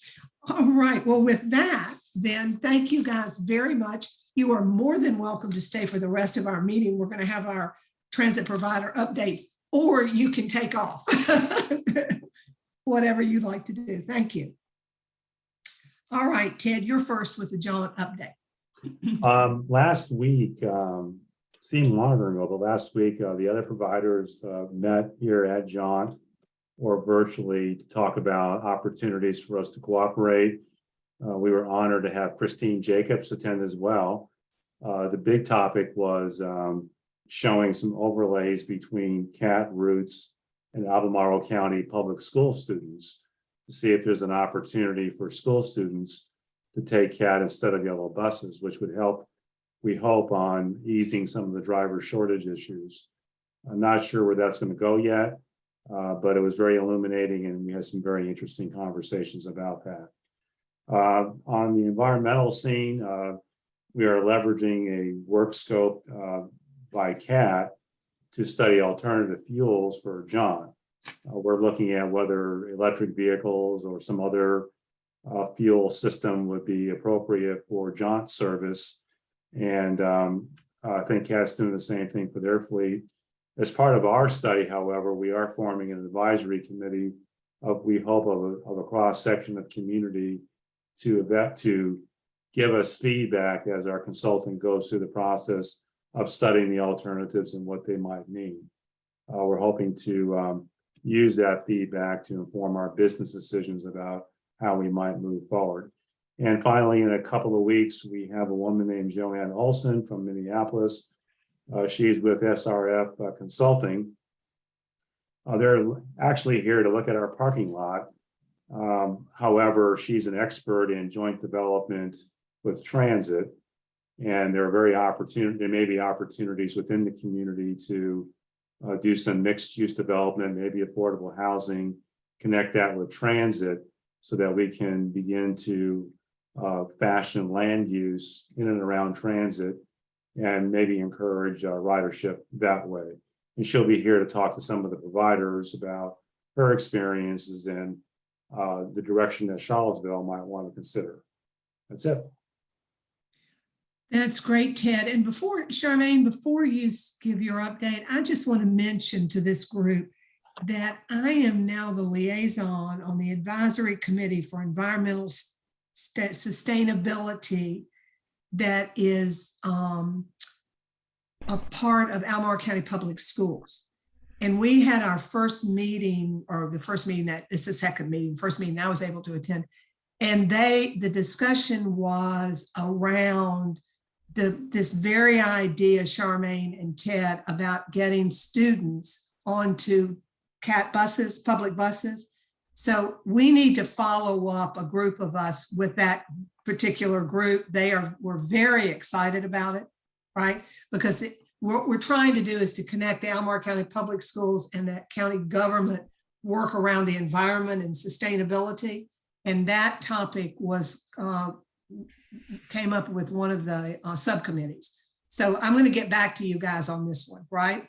Speaker 1: All right. Well, with that, then thank you guys very much. You are more than welcome to stay for the rest of our meeting. We're going to have our transit provider updates, or you can take off. Whatever you'd like to do. Thank you. All right, Ted, you're first with the JAUNT update.
Speaker 4: Last week, seemed longer ago, but last week, the other providers met here at JAUNT or virtually to talk about opportunities for us to cooperate. We were honored to have Christine Jacobs attend as well. The big topic was showing some overlays between CAT routes and Albemarle County public school students to see if there's an opportunity for school students to take CAT instead of yellow buses, which would help, we hope, on easing some of the driver shortage issues. I'm not sure where that's going to go yet, but it was very illuminating, and we had some very interesting conversations about that. On the environmental scene, we are leveraging a work scope by CAT to study alternative fuels for JAUNT. We're looking at whether electric vehicles or some other fuel system would be appropriate for JAUNT service. And I think CAT's doing the same thing for their fleet. As part of our study, however, we are forming an advisory committee we hope of a cross section of community to give us feedback as our consultant goes through the process of studying the alternatives and what they might mean. We're hoping to use that feedback to inform our business decisions about how we might move forward. And finally, in a couple of weeks, we have a woman named Joanne Olson from Minneapolis. She's with SRF Consulting. They're actually here to look at our parking lot. However, she's an expert in joint development with transit, and there may be opportunities within the community to do some mixed use development, maybe affordable housing, connect that with transit so that we can begin to fashion land use in and around transit and maybe encourage ridership that way. And she'll be here to talk to some of the providers about her experiences and the direction that Charlottesville might want to consider. That's it.
Speaker 1: That's great, Ted. And before, Charmaine, before you give your update, I just want to mention to this group that I am now the liaison on the advisory committee for environmental sustainability that is a part of Albemarle County Public Schools. And we had our first meeting, or the first meeting that it's the second meeting, first meeting I was able to attend. And the discussion was around this very idea, Charmaine and Ted, about getting students onto CAT buses, public buses. So we need to follow up, a group of us, with that particular group. We're very excited about it, right? Because what we're trying to do is to connect the Albemarle County Public Schools and that county government work around the environment and sustainability. And that topic was came up with one of the subcommittees. So I'm going to get back to you guys on this one, right?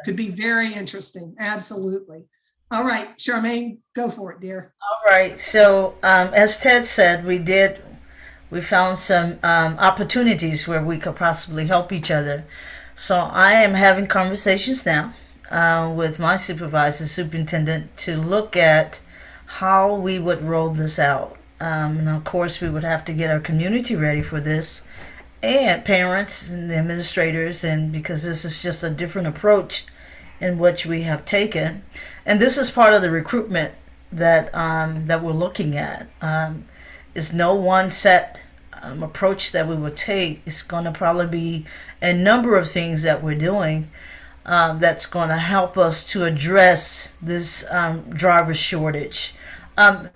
Speaker 1: Could be very interesting. Absolutely. All right, Charmaine, go for it, dear.
Speaker 5: All right. So as Ted said, we found some opportunities where we could possibly help each other. So I am having conversations now with my supervisor, superintendent, to look at how we would roll this out. And of course, we would have to get our community ready for this, and parents and the administrators, and because this is just a different approach in which we have taken. And this is part of the recruitment that that we're looking at. Is no one set approach that we would take. It's going to probably be a number of things that we're doing that's going to help us to address this driver shortage.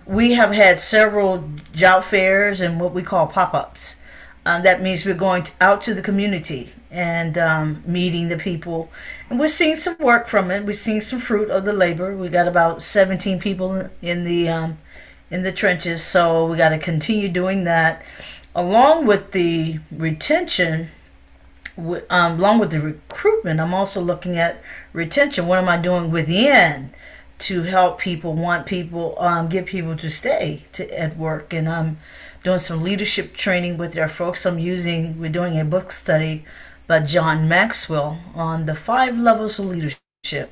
Speaker 5: We have had several job fairs and what we call pop-ups. That means we're going out to the community and meeting the people. And we're seeing some work from it. We're seeing some fruit of the labor. We got about 17 people in the trenches. So we got to continue doing that. Along with the retention, along with the recruitment, I'm also looking at retention. What am I doing within to help people, want people, get people to stay at work? And I'm doing some leadership training with our folks. We're doing a book study by John Maxwell on the 5 levels of leadership.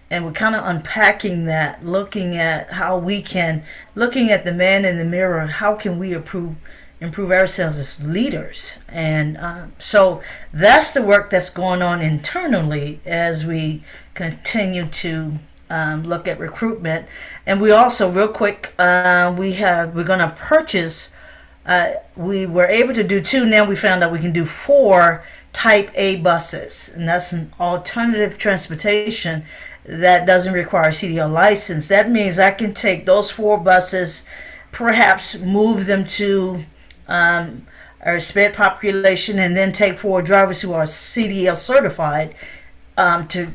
Speaker 5: And we're kind of unpacking that, looking at how we can, looking at the man in the mirror, how can we improve ourselves as leaders? And so that's the work that's going on internally as we continue to look at recruitment. And we also, real quick, we're going to purchase. We were able to do 2. Now we found out we can do 4 Type A buses, and that's an alternative transportation that doesn't require a CDL license. That means I can take those 4 buses, perhaps move them to our sped population, and then take 4 drivers who are CDL certified to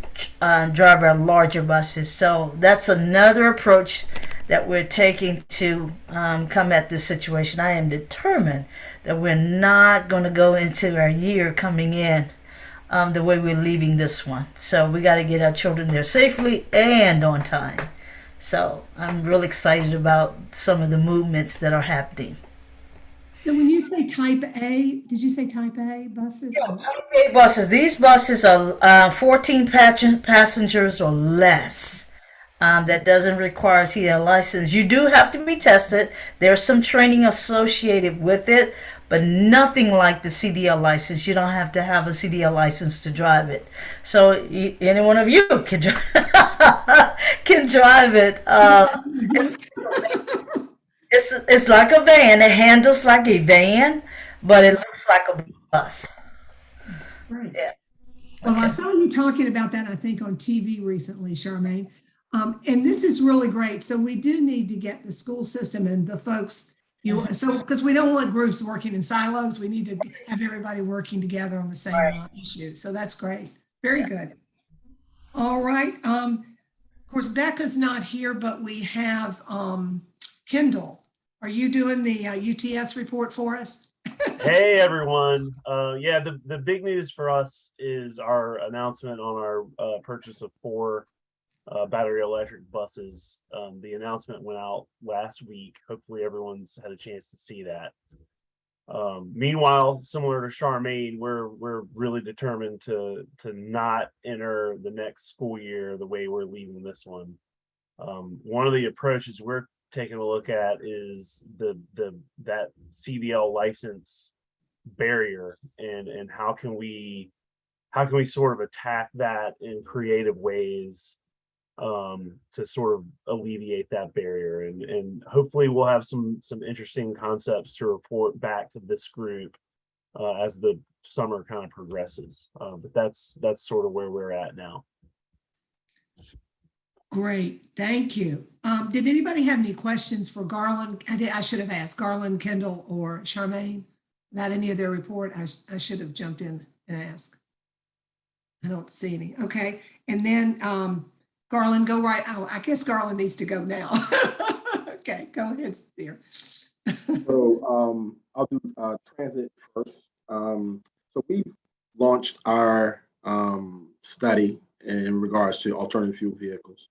Speaker 5: drive our larger buses. So that's another approach that we're taking to come at this situation. I am determined that we're not going to go into our year coming in the way we're leaving this one. So we got to get our children there safely and on time. So I'm really excited about some of the movements that are happening.
Speaker 1: So when you say Type A, did you say Type A buses?
Speaker 5: Yeah, Type A buses. These buses are 14 passengers or less. That doesn't require a CDL license. You do have to be tested. There's some training associated with it, but nothing like the CDL license. You don't have to have a CDL license to drive it. So any one of you can drive it. It's like a van. It handles like a van, but it looks like a bus.
Speaker 1: Right.
Speaker 5: Yeah.
Speaker 1: Well, I saw you talking about that, I think, on TV recently, Charmaine. And this is really great. So we do need to get the school system and the folks, because we don't want groups working in silos. We need to have everybody working together on the same issue. So that's great. Very good. All right. Of course, Becca's not here, but we have Kendall. Are you doing the UTS report for us?
Speaker 13: Hey, everyone. Yeah, the big news for us is our announcement on our purchase of 4 battery electric buses. The announcement went out last week. Hopefully everyone's had a chance to see that. Meanwhile, similar to Charmaine, we're really determined to not enter the next school year the way we're leaving this one. One of the approaches we're taking a look at is that CDL license barrier, and how can we sort of attack that in creative ways to sort of alleviate that barrier, and hopefully we'll have some interesting concepts to report back to this group as the summer kind of progresses. But that's sort of where we're at now.
Speaker 1: Great, thank you. Did anybody have any questions for Garland? I should have asked Garland, Kendall, or Charmaine about any of their report. I should have jumped in and asked. I don't see any. Okay, and then Garland, go right. Oh, I guess Garland needs to go now. Okay, go ahead, there.
Speaker 16: So I'll do transit first. So we've launched our study in regards to alternative fuel vehicles.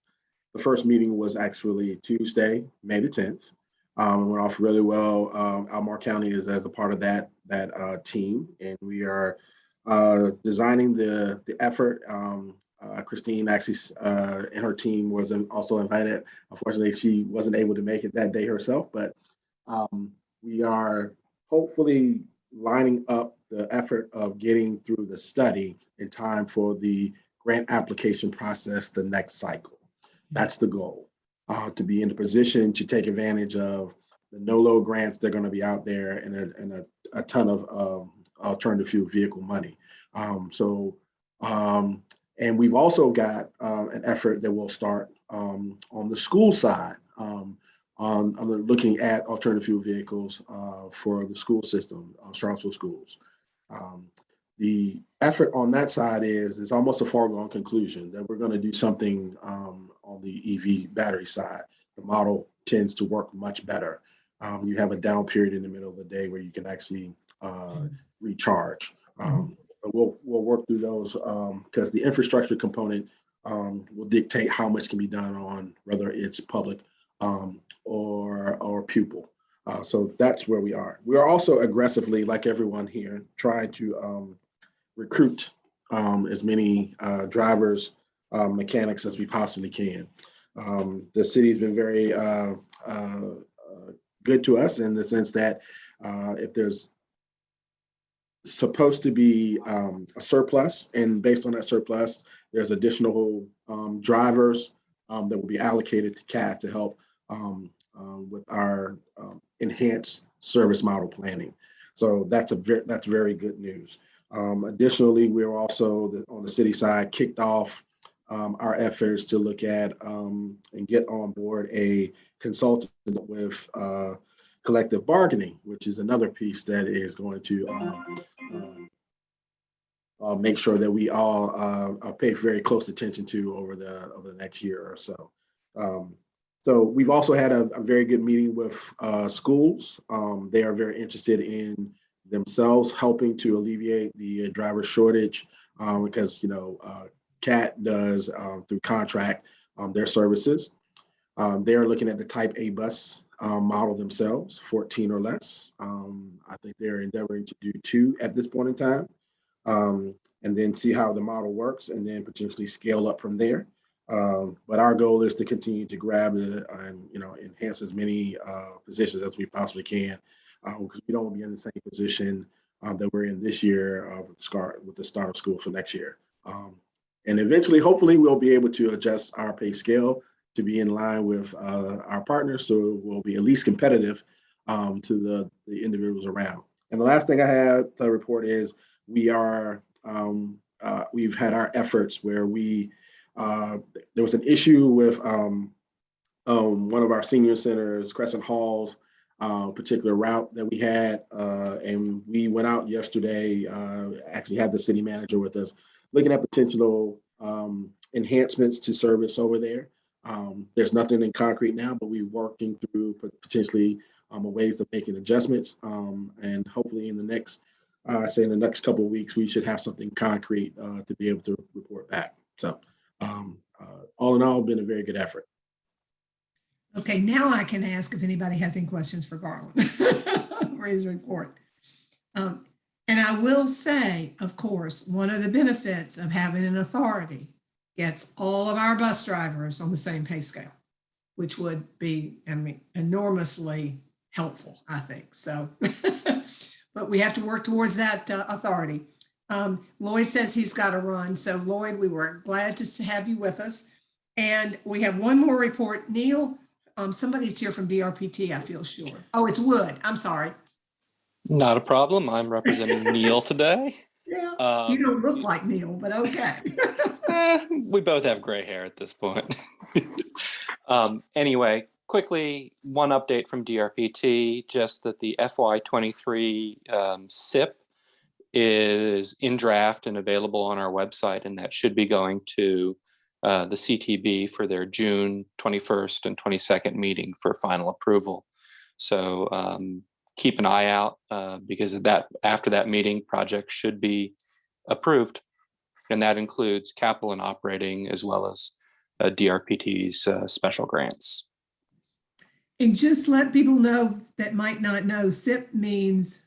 Speaker 16: The first meeting was actually Tuesday, May the 10th. It went off really well. Albemarle County is as a part of that team, and we are designing the effort. Christine actually and her team was also invited. Unfortunately, she wasn't able to make it that day herself, but we are hopefully lining up the effort of getting through the study in time for the grant application process the next cycle. That's the goal, to be in a position to take advantage of the no-load grants that are going to be out there, and a ton of alternative fuel vehicle money. And we've also got an effort that will start on the school side, on looking at alternative fuel vehicles for the school system, Charlottesville schools. The effort on that side is almost a foregone conclusion that we're going to do something on the EV battery side. The model tends to work much better. You have a down period in the middle of the day where you can actually recharge. But we'll work through those because the infrastructure component will dictate how much can be done on whether it's public or pupil. So that's where we are. We are also aggressively, like everyone here, trying to recruit as many drivers, mechanics as we possibly can. The city's been very good to us in the sense that if there's supposed to be a surplus, and based on that surplus, there's additional drivers that will be allocated to CAT to help with our enhanced service model planning. So that's very good news. Additionally, we're also on the city side kicked off our efforts to look at and get on board a consultant with collective bargaining, which is another piece that is going to make sure that we all pay very close attention to over the next year or so. So we've also had a very good meeting with schools. They are very interested in themselves helping to alleviate the driver shortage because CAT does through contract their services. They are looking at the type A bus model themselves, 14 or less. I think they're endeavoring to do 2 at this point in time, and then see how the model works, and then potentially scale up from there. But our goal is to continue to grab and enhance as many positions as we possibly can, because we don't want to be in the same position that we're in this year with the start of school for next year. And eventually, hopefully, we'll be able to adjust our pay scale to be in line with our partners, so we'll be at least competitive to the individuals around. And the last thing I had to report is we've had our efforts where there was an issue with one of our senior centers, Crescent Hall's particular route that we had, and we went out yesterday, actually had the city manager with us, looking at potential enhancements to service over there. There's nothing in concrete now, but we're working through potentially ways of making adjustments. And hopefully in the next, say in the next couple of weeks, we should have something concrete to be able to report back. So all in all, been a very good effort.
Speaker 1: Okay, now I can ask if anybody has any questions for Garland for his report. And I will say, of course, one of the benefits of having an authority gets all of our bus drivers on the same pay scale, which would be, I mean, enormously helpful, I think. So, but we have to work towards that authority. Lloyd says he's got to run. So Lloyd, we were glad to have you with us. And we have one more report. Neil, somebody's here from DRPT, I feel sure. Oh, it's Wood. I'm sorry.
Speaker 19: Not a problem. I'm representing Neil today.
Speaker 1: Yeah, you don't look like Neil, but okay.
Speaker 19: We both have gray hair at this point. Anyway, quickly, one update from DRPT, just that the FY23 SIP is in draft and available on our website, and that should be going to the CTB for their June 21st and 22nd meeting for final approval. So keep an eye out because of that. After that meeting, projects should be approved, and that includes capital and operating as well as DRPT's special grants.
Speaker 1: And just let people know that might not know, SIP means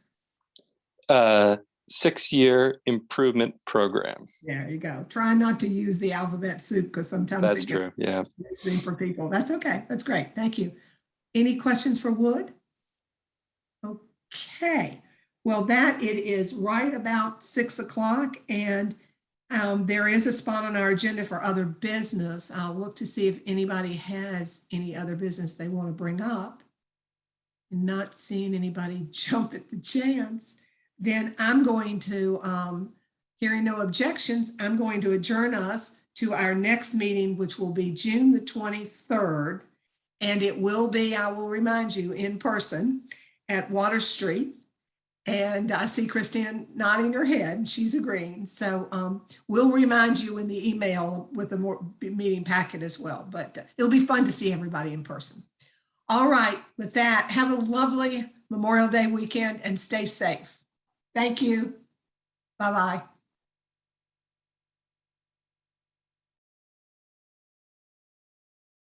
Speaker 19: 6-year improvement program.
Speaker 1: There you go. Try not to use the alphabet soup because sometimes
Speaker 19: That's
Speaker 1: it
Speaker 19: true. Yeah.
Speaker 1: gets for people. That's okay. That's great. Thank you. Any questions for Wood? Okay. Well, it is right about 6 o'clock, and there is a spot on our agenda for other business. I'll look to see if anybody has any other business they want to bring up. Not seeing anybody jump at the chance. Then I'm going to, hearing no objections, I'm going to adjourn us to our next meeting, which will be June the 23rd. And it will be, I will remind you, in person at Water Street. And I see Christine nodding her head. She's agreeing. So we'll remind you in the email with the more meeting packet as well. But it'll be fun to see everybody in person. All right. With that, have a lovely Memorial Day weekend and stay safe. Thank you. Bye-bye.